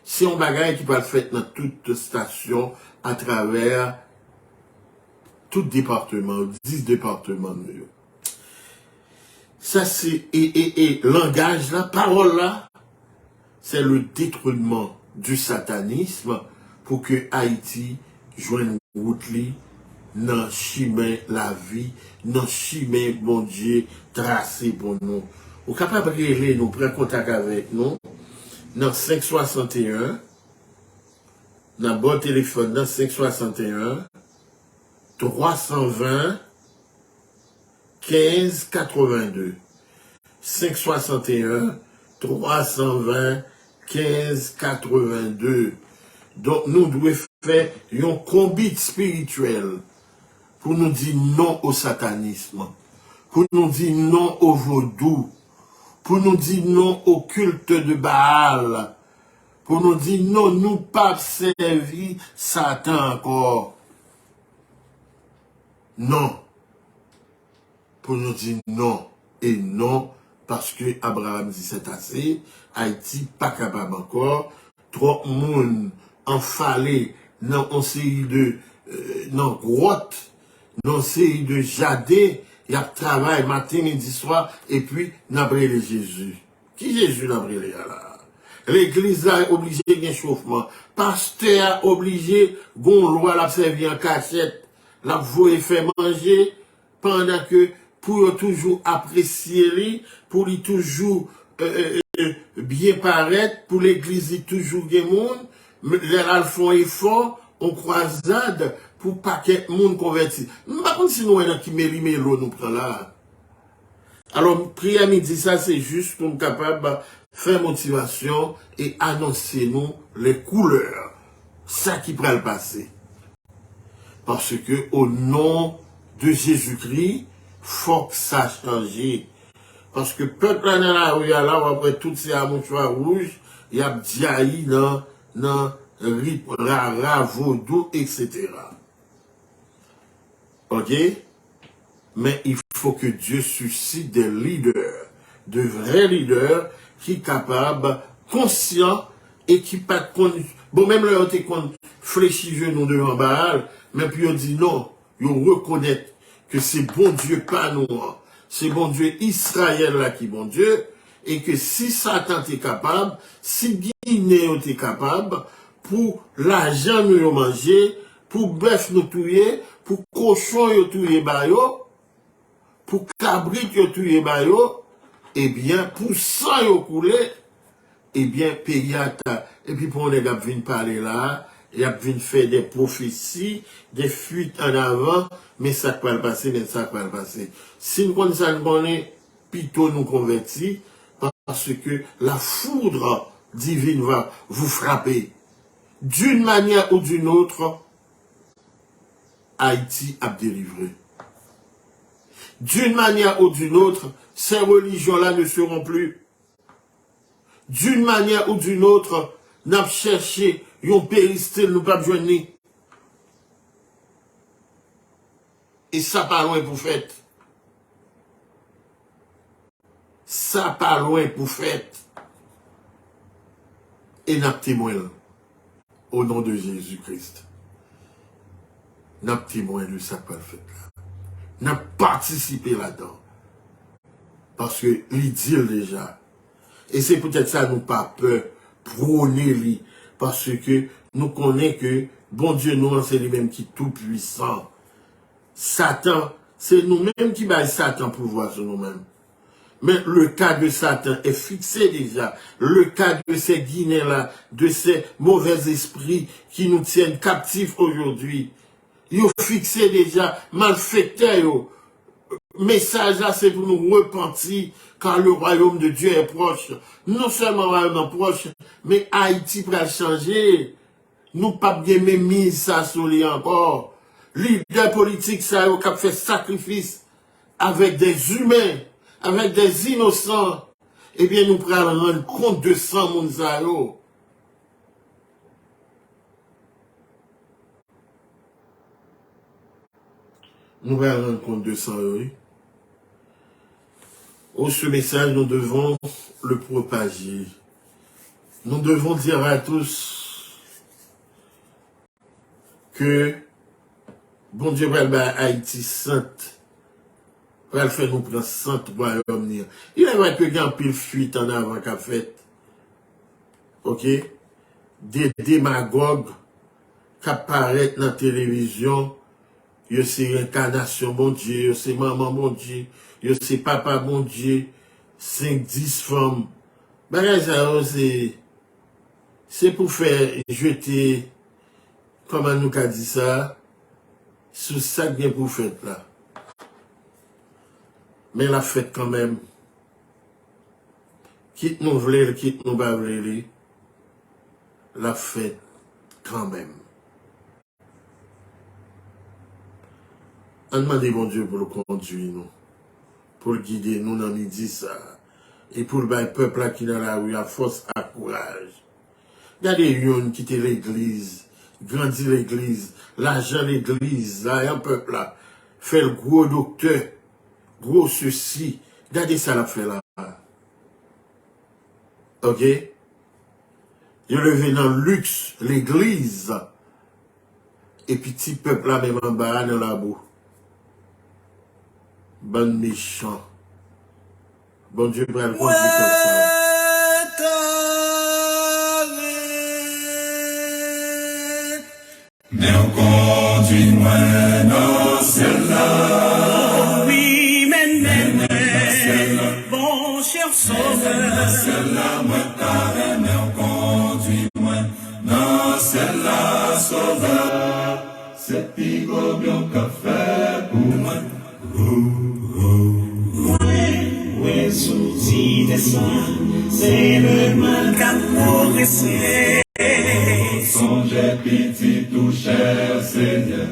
c'est un bagage qui va le faire dans toute station à travers tout département, 10 départements. Ça c'est, et langage là, parole là, c'est le détruitement du satanisme pour que Haïti joigne route li, dans chemin la vie, dans chemin bon Dieu tracé pour nous. Ou capable de nous prendre contact avec nous dans 561, dans le bon téléphone, dans 561, 320, 15, 82. 561, 320, 15, 82. Donc, nous devons faire un combat spirituel pour nous dire non au satanisme, pour nous dire non au vaudou, pour nous dire non au culte de Baal, pour nous dire non, nous pas servir Satan encore. Non. Pour nous dire non et non, parce que Abraham dit c'est assez, Haïti pas capable encore, trop de monde enfalé dans une série de grotte, dans une série de jardins, il y a travail matin, midi, soir, et puis n'a brûlé Jésus. Qui Jésus n'a brûlé là? L'église a obligé d'un chauffement. Pasteur a obligé, gon loi l'a servi en cachette, l'a voué faire manger, pendant que pour toujours apprécier lui, pour lui toujours bien paraître, pour l'église il toujours des monde, les font effort, on croisade pour pas que monde converti. Par contre, si nous qui mélo nous prend là. Alors, prière midi, ça c'est juste pour nous capable faire motivation et annoncer nous les couleurs. Ça qui pourrait le passer. Parce que au nom de Jésus-Christ, faut que ça change. Parce que peuple là dans la rue, là, après toutes ces mouchoirs rouges, il y a diaï dans rip, rara, vaudou, etc. Ok? Mais il faut que Dieu suscite des leaders, de vrais leaders, qui sont capables, conscients, et qui pas connu. Bon, même là, on te fléchit genou devant Baal, mais puis on dit non, ils reconnaissent que c'est bon Dieu, pas nous, c'est bon Dieu Israël là qui est bon Dieu, et que si Satan est capable, si Guinée est capable, pour l'argent nous manger, pour bœuf nous tuer, pour cochon nous tuer bayo, pour cabrit nous tuer bayo, eh bien, pour sang nous couler, eh bien, pays à ta. Et puis pour les gars viennent parler là, il y a viennent faire des prophéties, des fuites en avant, mais ça peut le passer, mais ça peut le passer. Si nous connaissons ça, nous connaissons, plutôt nous convertis, parce que la foudre divine va vous frapper. D'une manière ou d'une autre, Haïti a délivré. D'une manière ou d'une autre, ces religions-là ne seront plus. D'une manière ou d'une autre, nous avons cherché un péristyle, nous pas besoin. Et ça pas loin pour fait. Ça pas loin pour fait. Et nous témoignons au nom de Jésus-Christ. Nous témoignons de ça pas le fait. Nous participé là-dedans. Parce que il dit déjà. Et c'est peut-être ça nous pas peur prôner lui. Parce que nous connaissons que bon Dieu nous c'est lui-même qui est tout puissant. Satan, c'est nous-mêmes qui baillons Satan pour voir sur nous-mêmes. Mais le cas de Satan est fixé déjà. Le cas de ces Guinéens-là, de ces mauvais esprits qui nous tiennent captifs aujourd'hui. Ils ont fixé déjà, malfaiteurs. Message là, c'est pour nous repentir car le royaume de Dieu est proche. Non seulement le royaume est proche, mais Haïti va changer. Nous pas bien mis ça sur lui encore. Leader politique, ça a fait sacrifice avec des humains, avec des innocents. Eh bien, nous prenons rendre compte de 100 Mounzao. Nous allons rendre compte de 100 euros. Oh, ce message, nous devons le propager. Nous devons dire à tous que bon Dieu va faire Haïti sainte. Va faire nous prendre sainte royaume. Il est vrai que il y a un pile fuite en avant qu'a fait. Ok? Des démagogues qui apparaissent dans la télévision. Yo c'est incarnation bon Dieu, yo c'est maman bon Dieu, yo c'est papa bon Dieu, 5-10 femmes. Bagay ça c'est c'est pour faire jeter, comment nous qu'a dit ça, sous ça bien pour faire là. Mais la fête quand même, quitte nous vler, quitte nous pas vler, la fête quand même. On demande bon Dieu pour le conduire nous, pour le guider nous dans midi ça, et pour le peuple là qui dans la rue à force, à courage. Regardez yon qui était l'église, grandit l'église, l'argent l'église, là, y a un peuple là, fait le gros docteur, gros ceci, regardez ça la fait là. Ok? Il levé dans le luxe, l'église, et puis petit peuple là même en bas dans la boue. Bon méchant. Bon Dieu, pour le conduire comme ça. Mais on conduit moins dans celle-là. Oui, mais, bon cher sauveur. Celle-là, moi, carré, mais on conduit moins dans celle-là, sauveur. C'est pigo bien qu'a fait pour moi. Oui, souci des soins, c'est le mal qu'a progressé. Songez petit tout cher Seigneur.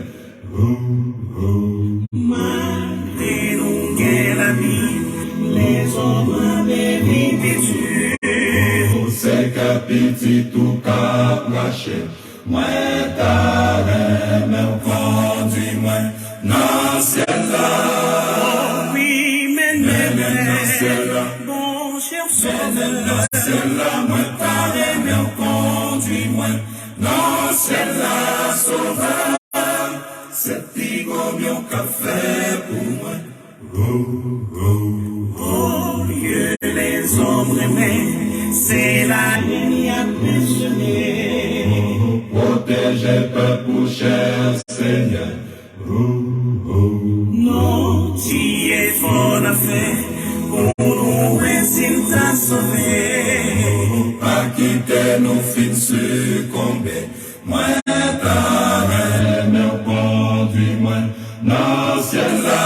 Malgré nous guère la vie, les hommes avaient vécu. C'est qu'un petit tout cap lâché. Moi, t'as mais on conduit moi dans celle-là. Oui, mais, Celle-là, bon cher sauveur. celle-là, moi, t'as mais on conduit moi dans celle-là, sauveur. C'est pigo bien qu'a fait pour moi. Au lieu les hommes aimaient, c'est la nuit à passionner. Protégez peuple cher Seigneur. Non, tu es fort à faire, pour nous résultats sauvés. Pas quitter nos fils succomber. Moi, t'as mais on conduit moi dans celle-là.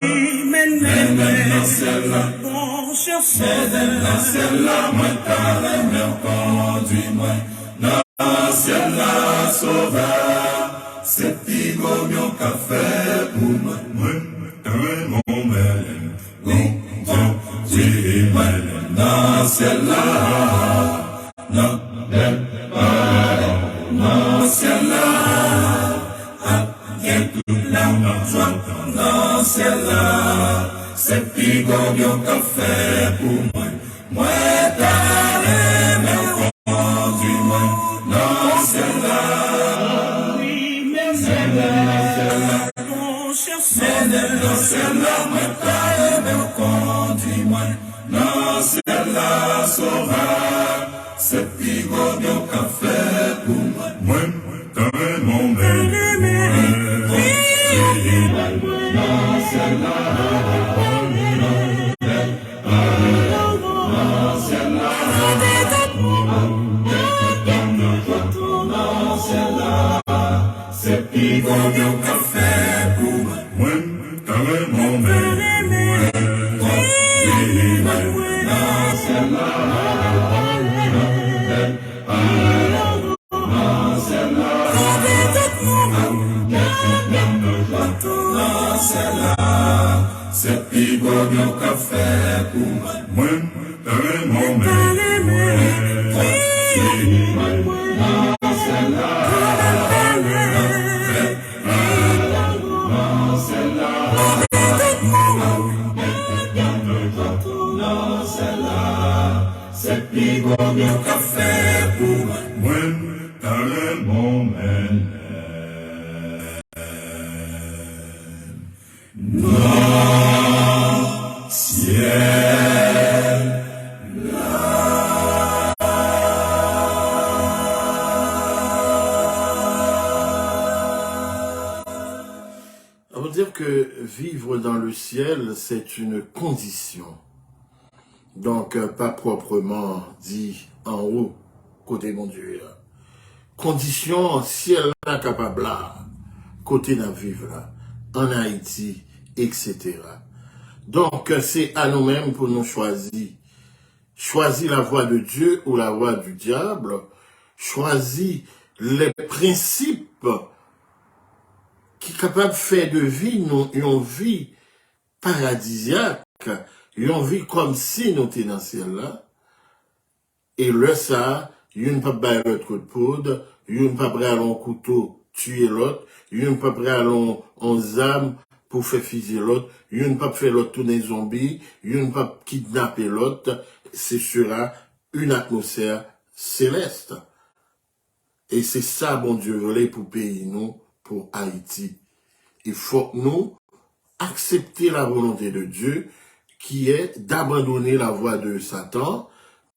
Oui, mais, Dans celle-là. bon cher Dans sauveur. celle-là, moi, t'as mais on conduit moi dans celle-là, sauveur. C'est pigo bien qu'a fait pour moi. Moi, t'as mon bel. Conduit moi dans celle-là. Non, dans celle-là. Dans celle-là, c'est pigo bien qu'a fait pour moi. Moi, t'as mais conduit moi dans celle-là. Oui, mais, bon cher sauveur. Dans celle-là, moi, t'as mais conduit moi dans celle-là, sauveur. C'est pigo bien qu'a fait pour moi. Moi, t'as mon bel. C'est pigo bien qu'a fait pour moi. Moi, t'as mon bel. Dans celle-là. Dans celle-là. Dans celle-là. C'est pigo bien qu'a fait pour moi. Moi, t'as mon bel. Dans celle-là. C'est pigo bien qu'a fait pour moi. Moi, t'as mon bel. Non, ciel. On veut dire que vivre dans le ciel, c'est une condition. Donc, pas proprement dit en haut, côté mon Dieu. Condition ciel là capable là, côté n'a vivre là, en Haïti, etc. Donc, c'est à nous-mêmes pour nous choisir. Choisir la voie de Dieu ou la voie du diable. Choisir les principes qui sont capables de faire de vie, une vie paradisiaque, une vie comme si nous étions dans ce ciel-là. Et le ça, une pas bailler l'autre coup de poudre, une pas prêt à un couteau tuer l'autre, une pas prêt à un âme pour faire fusiller l'autre, une pas faire l'autre tourner zombie, une pas kidnapper l'autre, ce sera une atmosphère céleste. Et c'est ça, bon Dieu, voulait pour pays nous, pour Haïti. Il faut que nous accepter la volonté de Dieu, qui est d'abandonner la voie de Satan,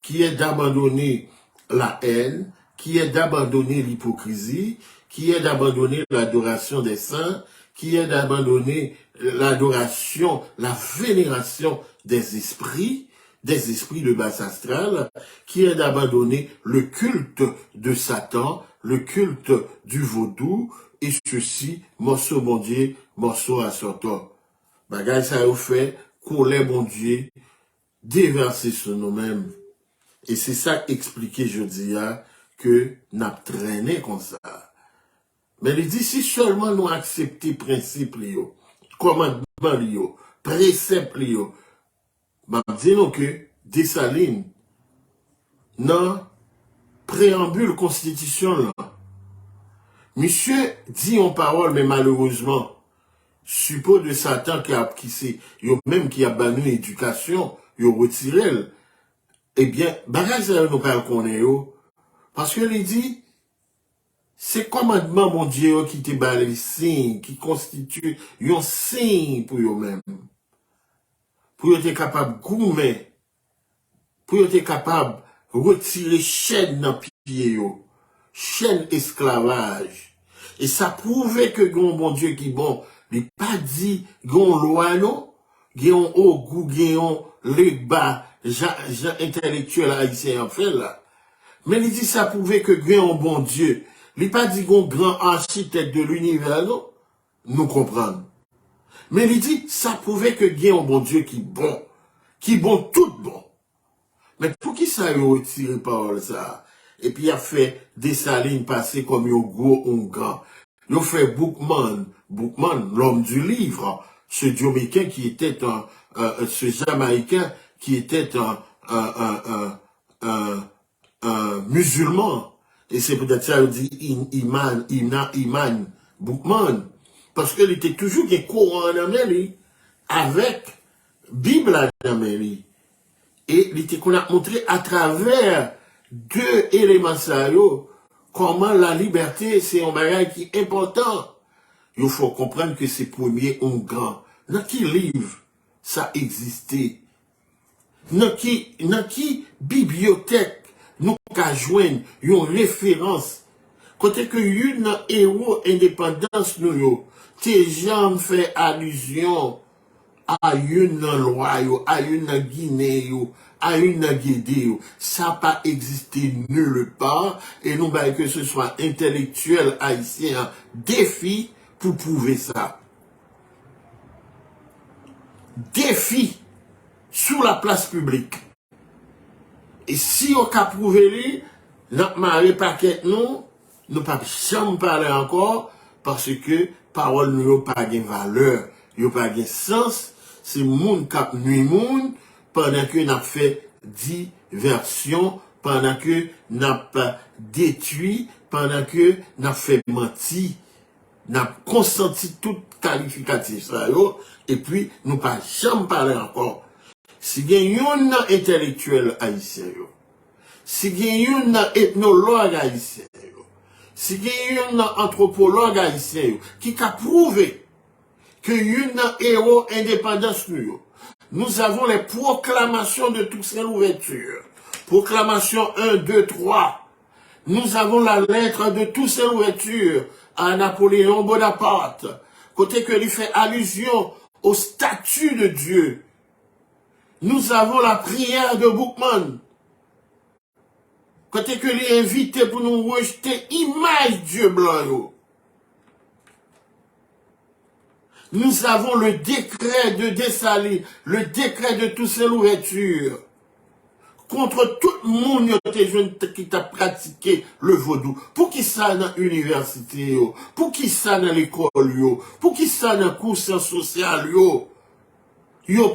qui est d'abandonner la haine, qui est d'abandonner l'hypocrisie, qui est d'abandonner l'adoration des saints, qui est d'abandonner l'adoration, la vénération des esprits de basse astrale, qui est d'abandonner le culte de Satan, le culte du vaudou, et ceci, morceau bon Dieu, morceau à Satan. Bagay ça vous fait, colère bon Dieu, déverser sur nous-mêmes. Et c'est ça expliqué, je dis, que n'a traîné comme ça. Mais il dit, si seulement nous accepter principe lio, commandement lio, précepte lio, bah, disons que Dessalines, non, préambule constitution là, monsieur dit en parole, mais malheureusement, suppos de Satan qui a banni l'éducation, il a retiré, eh bien, bagage ça nous parle qu'on est, parce que il dit, c'est commandement, mon Dieu, qui te bat les signes, qui constitue un signe pour eux-mêmes. Pour être capable de goumer, pour être capable de retirer chaîne dans le pied, chaîne esclavage. Et ça prouvait que bon Dieu qui bon, il pas dit gon loi non, gon haut goût, gon les bas, intellectuel haïtien en fait là. Mais il dit ça prouvait que gon bon Dieu. Il pas dit gon grand architecte de l'univers non, nous comprenons. Mais il dit ça prouvait que gon bon Dieu qui bon tout bon. Mais pour qui ça a retiré parole ça? Et puis il a fait Dessalines passer comme un gros Hongan. Il a fait Bookman, l'homme du livre, ce Jamaïcain qui était ce Jamaïcain qui était un musulman. Et c'est peut-être ça qu'il dit Iman, Bookman. Parce qu'il était toujours un courant en Amérique avec Bible en Amérique. Et il était qu'on a montré à travers deux éléments sérieux comment la liberté, c'est un bagage qui est important. Il faut comprendre que c'est premier Hongan. Dans qui livre ça existait? Dans qui bibliothèque nous avons joindre une référence? Côté que une héros indépendance nous, tes gens fait allusion à une loi, à une Guinée, à une Guédé, ça n'a pas existé nulle part, et nous, que ce soit intellectuel haïtien, défi pour prouver ça. Défi sur la place publique. Et si on a prouvé, notre mari paquet nous ne pas jamais parler encore, parce que parole nous n'a pas de valeur, n'a pas de sens. C'est moun kap nuit moun, pendant que n'a fait diversion, pendant que n'a pas détruit, pendant que n'a fait menti, n'a consenti tout qualificatif ça yo, et puis nous pas jamais parler encore. Si gen yon intellectuel haïtien yo, si gen yon ethnologue haïtien yo, si gen yon anthropologue haïtien yo, qui a prouvé que une héros indépendance nous avons les proclamations de toutes ces ouvertures. Proclamation 1, 2, 3. Nous avons la lettre de toutes ces ouvertures à Napoléon Bonaparte. Côté que lui fait allusion au statut de Dieu. Nous avons la prière de Bookman. Quand que les invités pour nous rejeter image Dieu blanc, yo. Nous avons le décret de Dessalines, le décret de toutes ces l'ouverture. Contre tout le monde qui t'a pratiqué le vaudou. Pour qui ça dans l'université, pour qui ça dans l'école, pour qui ça dans le cours social, yo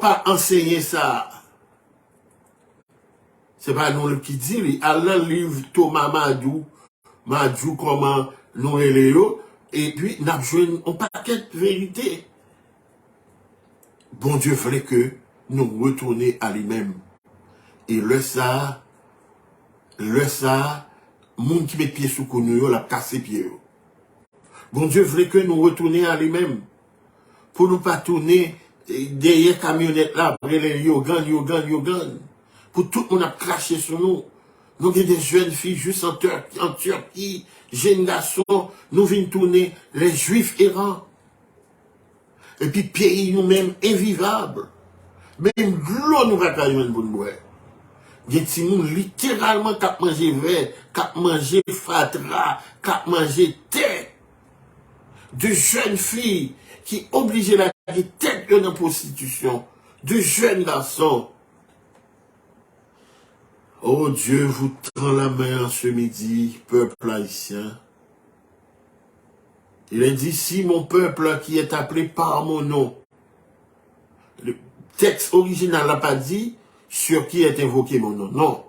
pas enseigné ça. C'est pas nous qui dit, à le livre Thomas Madou, comment nous relève, et puis n'a joué un paquet de vérité. Bon Dieu voulait que nous retournions à lui-même. Et le ça, monde qui met pied sous nous, l'a cassé pied. Bon Dieu voulait que nous retournions à lui-même. Pour nous pas tourner derrière camionnette là, après les yogan. Pour tout le monde a craché sur nous. Nous avons des jeunes filles juste en Turquie, jeunes garçons, nous venons tourner les juifs errants. Et puis pays nous-mêmes invivables. Même l'eau nous va cailler une bonne boire. Il y a des gens littéralement qui ont mangé verre, qui ont mangé fatra, qui ont mangé thé. De jeunes filles qui obligent la tête de la prostitution. De jeunes garçons. Oh Dieu, vous tend la main en ce midi, peuple haïtien. Il est dit, si mon peuple qui est appelé par mon nom, le texte original n'a pas dit sur qui est invoqué mon nom. Non.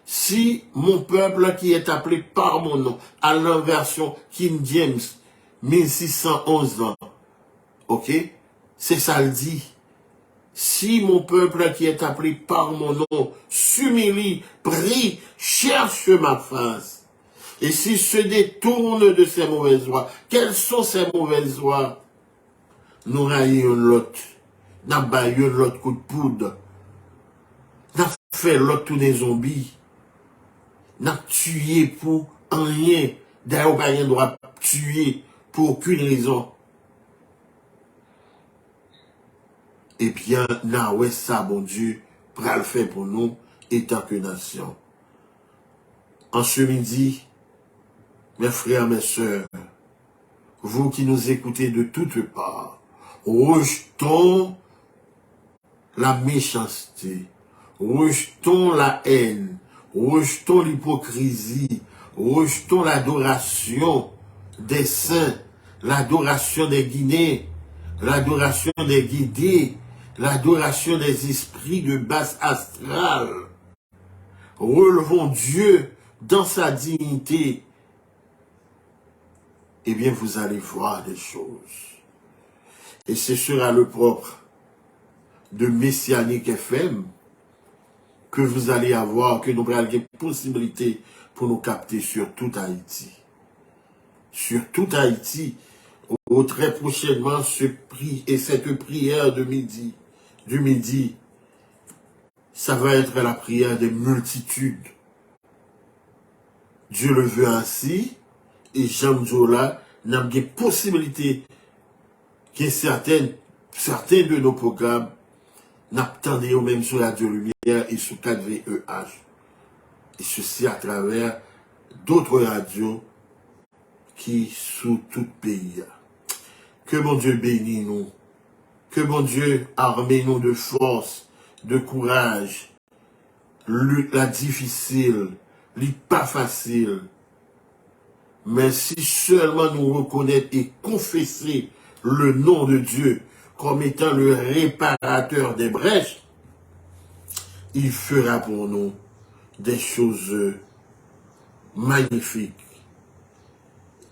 Si mon peuple qui est appelé par mon nom, à la version King James, 1611 ans, ok? C'est ça le dit. Si mon peuple qui est appelé par mon nom s'humilie, prie, cherche ma face, et s'il se détourne de ses mauvaises voies, quelles sont ces mauvaises voies? Nous raillons l'autre, nous baillons l'autre coup de poudre, nous fait l'autre tous les zombies, nous tué pour rien, d'ailleurs, pas rien droit tuer pour aucune raison. Et bien, là, ouais, ça, bon Dieu, pral le faire pour nous, étant que nation. En ce midi, mes frères, mes sœurs, vous qui nous écoutez de toutes parts, rejetons la méchanceté, rejetons la haine, rejetons l'hypocrisie, rejetons l'adoration des saints, l'adoration des Guinéens, l'adoration des guidés, l'adoration des esprits de basse astrale. Relevons Dieu dans sa dignité. Eh bien, vous allez voir des choses. Et ce sera le propre de Messianique FM que vous allez avoir, que nous aurons des possibilités pour nous capter sur tout Haïti. Sur tout Haïti, très prochainement, cette prière du midi, ça va être la prière des multitudes. Dieu le veut ainsi, et Jean Zola n'a des possibilités que certains de nos programmes n'attendent au même sur Radio Lumière et sur 4VEH. Et ceci à travers d'autres radios qui sous tout pays. Que mon Dieu bénisse nous. Que mon Dieu arme nous de force, de courage. La difficile, pas facile. Mais si seulement nous reconnaître et confesser le nom de Dieu comme étant le réparateur des brèches, il fera pour nous des choses magnifiques.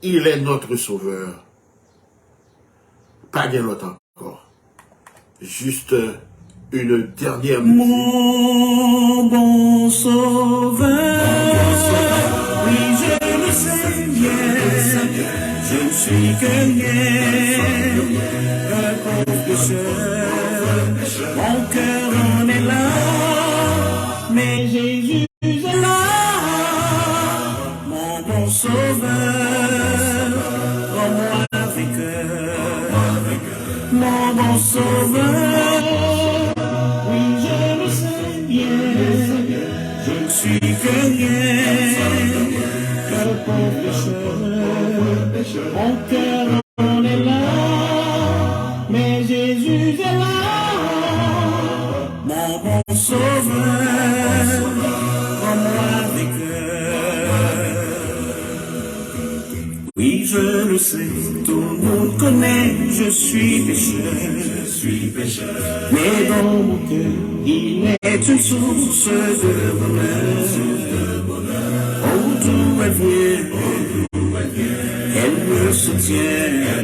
Il est notre sauveur. Pas bien l'autre encore. Juste une dernière musique. Mon bon sauveur, oui je le sais bien, je ne suis que rien, un pauvre pécheur, mon cœur en est là, mais Jésus est là, mon bon sauveur, rends-moi vainqueur, mon bon sauveur, oui je le sais bien, je ne suis que rien. Mon cœur en est là, mais Jésus est là. Mon bon sauveur, prends-moi avec oui, je le sais, tout le monde connaît, je suis pécheur, mais dans mon cœur, il est une source de bonheur, oh, d'où elle vient, elle me soutient,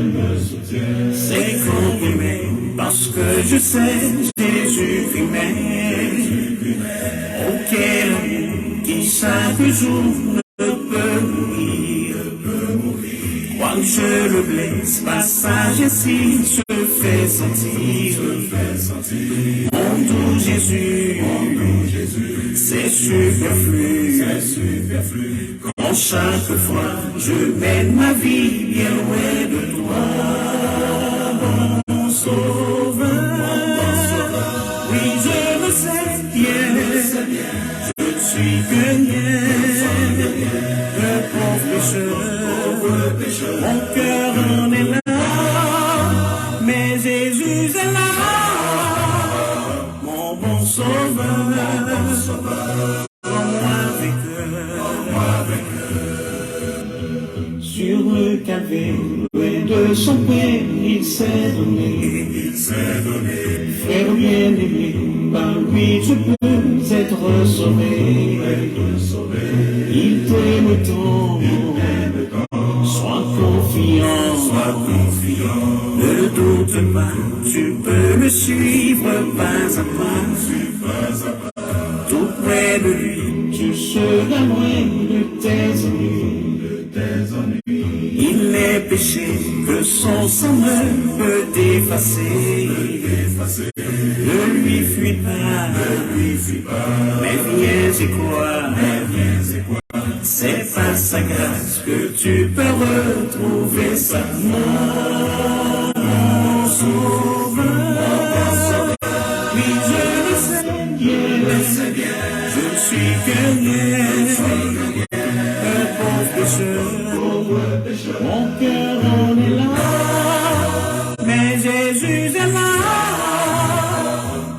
c'est comprimé, parce que je sais, Jésus vit, oh, quel amour, qui chaque jour ne peut mourir. Quand je le blesse, passage ainsi se fait sentir. Mon doux Jésus, c'est superflu. Quand chaque fois je mène ma vie bien loin de toi, mon sauveur. Oui, je le sais bien, je ne suis que un pauvre pécheur. Mon cœur en est là, mais Jésus est là, mon bon sauveur, prends-moi avec sur le calvaire, loin de son père, il s'est donné, frère bien-aimé, par lui je peux être sauvé, il t'aime tant. Sois confiant, ne doute pas, tu peux me suivre pas à pas, tout près de lui, tu seras loin de tes ennuis. Il est péché que son sang ne peut effacer, ne lui fuis pas, mais viens et crois. C'est par sa grâce que tu peux retrouver sa mort, mon sauveur. Oui, je le sais bien, je ne suis que un pauvre pécheur. Mon cœur en est là, mais Jésus est là,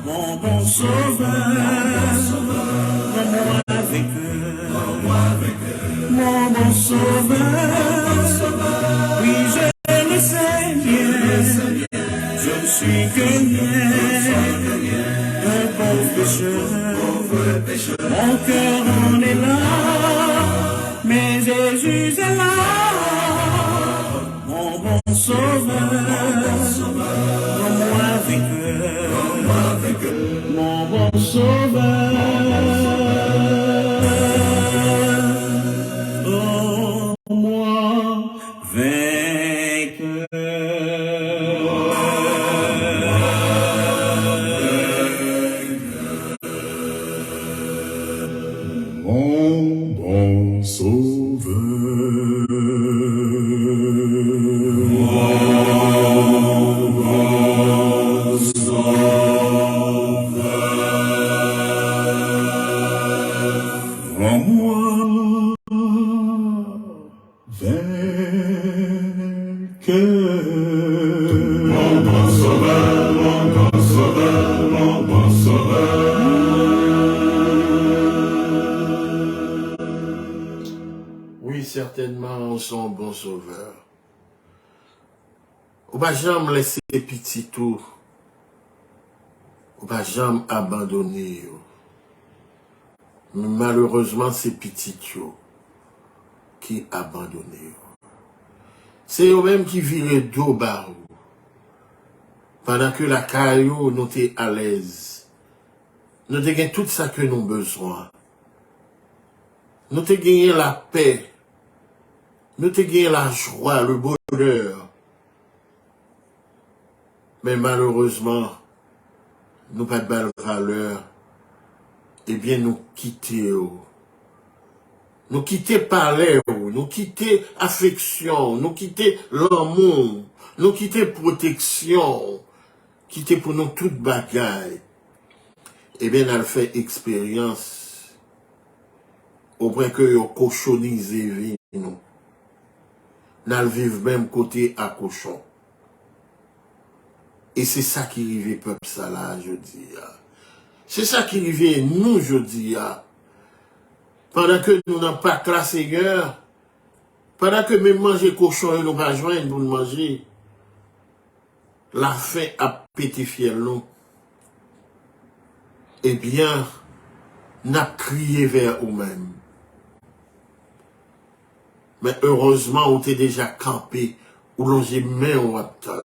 mon bon sauveur. Prends-moi avec mon bon sauveur, oui je le sais bien, je ne suis que un pauvre pécheur, mon cœur en est là, mais Jésus est là, mon bon sauveur, prends-moi avec mon bon sauveur. Certainement, son bon sauveur. On va jamais laisser petit tout. On va jamais abandonner. Mais malheureusement, c'est petit tout qui abandonné. C'est eux-mêmes qui virent dos barou. Pendant que la caillou nous était à l'aise. Nous avons gagné tout ça que nous avons besoin. Nous avons gagné la paix. Nous avons gagné la joie, le bonheur. Mais malheureusement, nous pas de belle valeur. Eh bien, nous quittons. Nous quitter parler, nous quitter affection, nous quitter l'amour, nous quitter protection, quitter pour nous toute bagaille. Eh bien, elle fait expérience au point que nous cochonise vie nous. n'a vivre même côté à cochon. Et c'est ça qui arrive peuple ça là, je dis. C'est ça qui arrive nous, je dis. Pendant que nous n'avons pas classe Seigneur, pendant que même manger cochon et nous pas joindre pour manger, la faim a pété fiel nous. Eh bien, n'a crié vers nous-mêmes. Mais heureusement, on t'est déjà campé, ou l'on j'ai main au Wapton.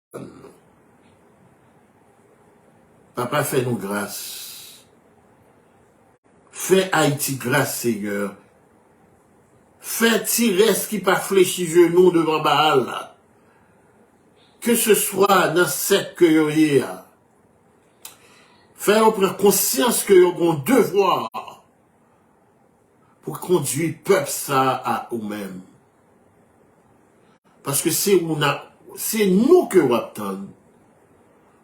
Papa, fais-nous grâce. Fais Haïti grâce, Seigneur. Fais tirer ce qui pas fléchi genou devant Baal. Que ce soit dans cette que vous avez. Fais prendre conscience que vous avez un devoir pour conduire le peuple ça à vous-même. Parce que c'est nous que vous attendons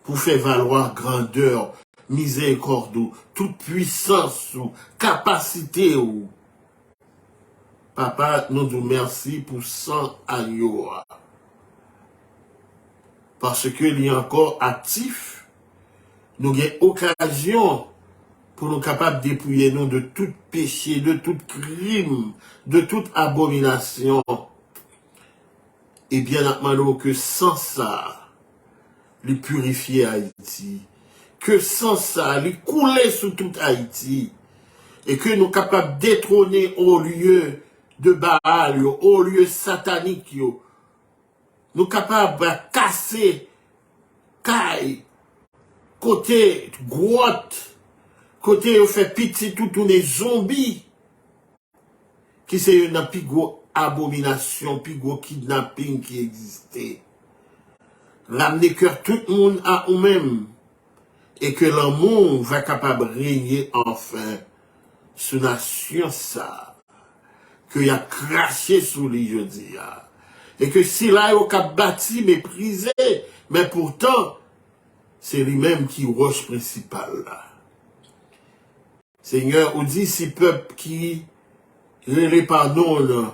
pour faire valoir grandeur, miséricorde, toute puissance, ou capacité. Ou. Papa, nous nous merci pour 100 agneaux. Parce que il est encore actif, nous avons occasion pour nous capables de dépouiller nous de tout péché, de tout crime, de toute abomination. Et bien entendu que sans ça, lui purifier Haïti, que sans ça, lui couler sous toute Haïti, et que nous capables de détrôner au lieu de Baal, au lieu satanique, nous capables de casser, caille, côté grotte, côté fait petit tout les zombies, qui c'est une plus grosse abomination, plus gros kidnapping qui existait. Ramener que tout le monde à eux-mêmes, et que l'amour va capable de régner enfin sur la nation ça, qu'il a craché sous lui, je dis. Et que si là, il a bâti, méprisé, mais pourtant, c'est lui-même qui est roche principale. Seigneur, on dit si peuple qui les pardonne,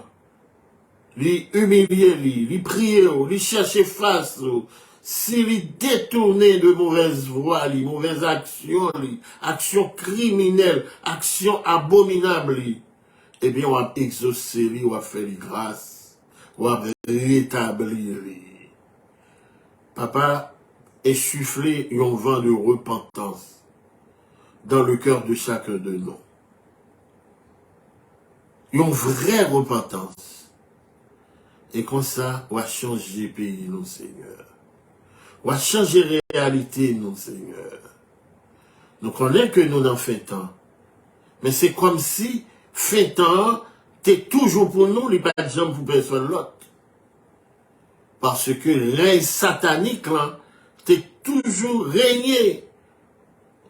lui humilier, lui prier, lui chercher face, si lui détourner de mauvaises voies, mauvaises actions, actions criminelles, actions abominables, eh bien, on va exaucer, on va faire grâce, on va rétablir. Papa, insuffler un vent de repentance dans le cœur de chacun de nous. Une vraie repentance. Et comme ça, on va changer le pays, non, Seigneur. On va changer la réalité, non, Seigneur. Nous connaissons que nous n'en faisons temps. Mais c'est comme si, fait temps, t'es toujours pour nous, les pas de jambes pour personne l'autre. Parce que l'œil satanique, là, t'es toujours régné.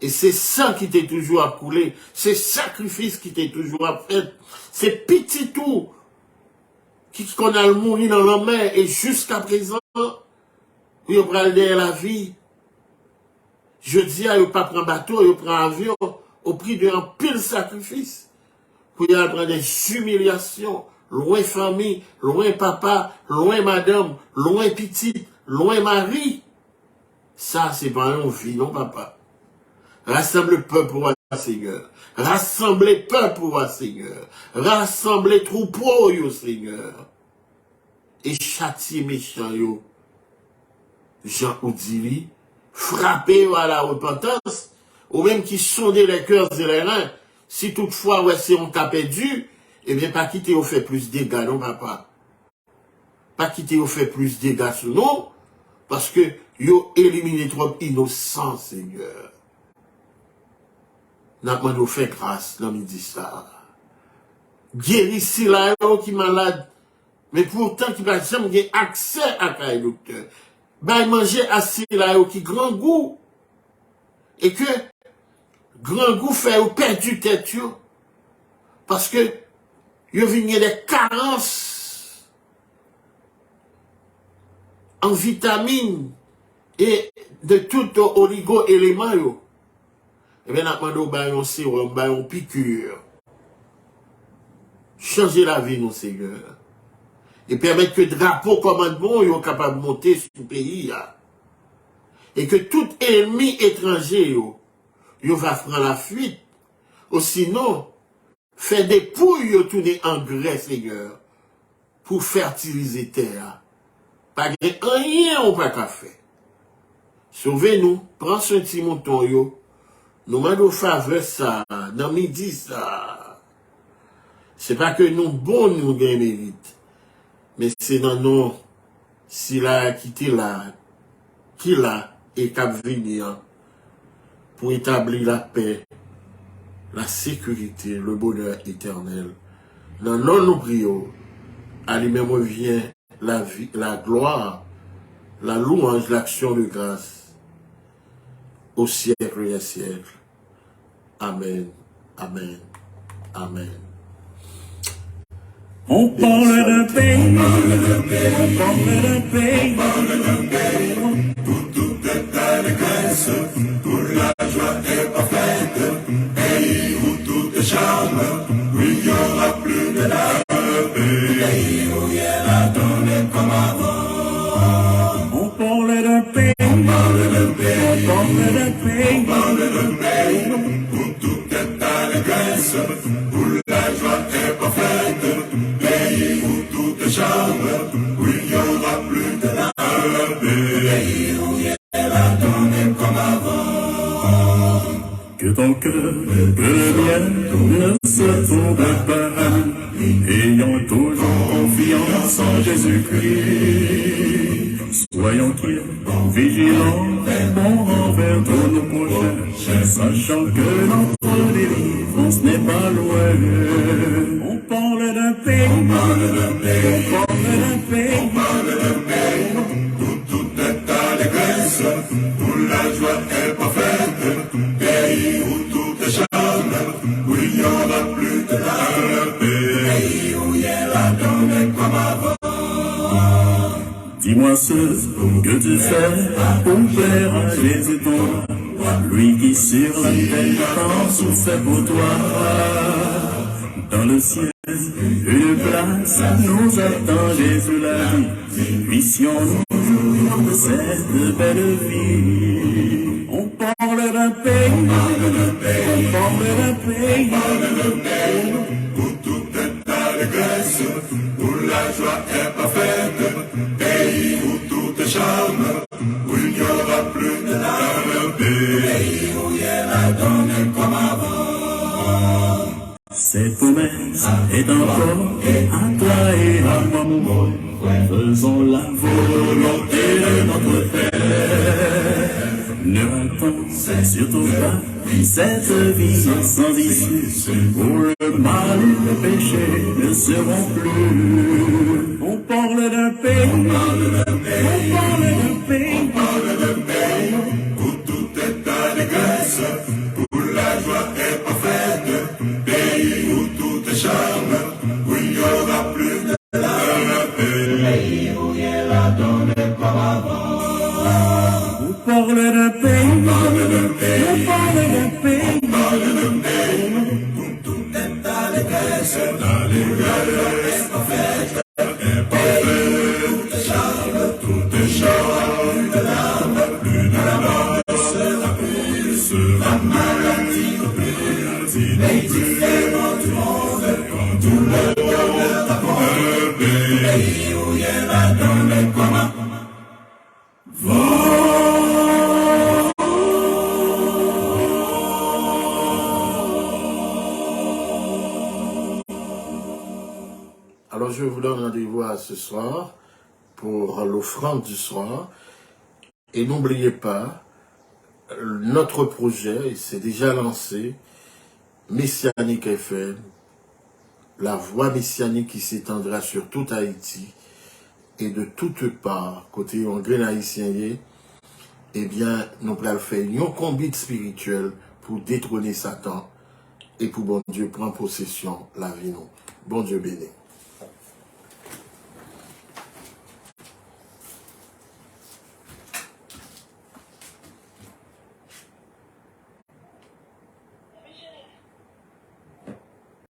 Et c'est ça qui t'est toujours à couler. C'est sacrifice qui t'est toujours à faire. C'est petit tout qu'on a le mourir dans la main. Et jusqu'à présent, il prend la vie. Je dis à eux pas prendre bateau, ils prennent avion au prix d'un pile sacrifice. Pour y aller prendre des humiliations. Loin famille, loin papa, loin madame, loin petite, loin mari. Ça, c'est pas une vie, non, papa. Rassemble le peuple pour voir, Seigneur. Rassemble le peuple pour voir, Seigneur. Rassemble les troupeaux, yo, Seigneur. Et châtier méchant, yo. Jean Oudili, frapper à la repentance, ou même qui sondait les cœurs et les reins. Si toutefois, ouais, c'est un cas perdu, eh bien, pas quitter au fait plus de dégâts, non, papa. Pas quitter au fait plus de dégâts sur nous, parce que yo éliminé trop innocent, Seigneur. N'a pas nous fait grâce, non, il dit ça. Guéri si là, qui malade, mais pourtant, qui n'a jamais accès à la docteur. Ben, manger assis là, qui grand goût, et que grand goût fait ou perdu tête, parce que yo vigné des carences en vitamines et de tout oligo-élément, yo. Eh bien, n'a pas nous baillons sérum, baillons piqûre. Changer la vie, nous, Seigneur. et permettre que le drapeau commandement soit capable de monter sur le pays. Et que tout ennemi étranger va prendre la fuite. Ou sinon, faire des pouilles tourner en grès, Seigneur, pour fertiliser terre. Pas de rien ou pas qu'à faire. Sauvez-nous, prends ce petit mouton, nous demandons faveur ça, dans midi ça. C'est pas que nous bons nous gagnons mérite, mais c'est dans nous, s'il a quitté là, qu'il a et cap venir pour établir la paix, la sécurité, le bonheur éternel. Dans nous prions, à lui-même revient la vie, la gloire, la louange, l'action de grâce, au siècle et au siècle. Amen, amen, amen. On parle d'un pays, on parle d'un pays, Pour tout état de grâce, pour la joie est parfaite, pays où tout est charme, où il n'y aura plus de larmes, pays où il y a la donne comme avant. on parle d'un pays, On parle d'un pays, on parle d'un pays, on parle d'un pays, pour tout état de grâce, pour la joie est parfaite, pays où tout est charme, où il n'y aura plus de larmes, pays où il y a la donne comme avant. que ton cœur, que le mien ne se tourne pas, ayant toujours confiance en Jésus-Christ. Soyons qu'ils, vigilants, bons envers tous nos prochains, sachant que notre délivrance n'est pas loin. On parle d'un pays, on parle d'un pays, Pour tout état de grâce, pour la joie est parfaite, pays où tout est charme, où il n'y aura plus de larmes, pays où il y a la donne comme avant. Dis-moi ce que tu fais pour plaire à Jésus ton roi, lui qui sur la terre tant souffert pour toi. Dans le ciel, une place nous attend, Jésus l'a dit. Puissions-nous de cette belle vie. On parle d'un pays, on parle d'un pays, Pour tout état de grâce, pour la joie est parfaite, pays où tout est charme, où il n'y aura plus de larmes, pays où il y a la donne comme avant. Cette promesse est encore à toi et à moi. Faisons la volonté de notre Père. Ne ratons surtout pas cette vie sans issue, où le mal et le péché ne seront plus. On parle d'un pays, on parle d'un pays, Pour tout état de grâce, pour la joie est parfaite, pays où tout est charme, où il n'y aura plus de larmes, pays où il y a la donne comme avant. on parle d'un pays, on parle d'un pays, Pour tout état de grâce, dans les grâces est parfaite, tout est charme, tout est charme, plus de larmes, plus de larmes, la maladie ne plus, les différents du monde, quand tout le monde t'apporte, pays où il y a la donne comme avant. Alors je vous donne rendez-vous à ce soir pour l'offrande du soir. Et n'oubliez pas, notre projet, c'est déjà lancé, Messianique FM, la voix messianique qui s'étendra sur tout Haïti et de toutes parts, côté en grain haïtien, eh bien, nous allons faire une combat spirituelle pour détrôner Satan et pour bon Dieu prendre possession la vie nous. Bon Dieu béni.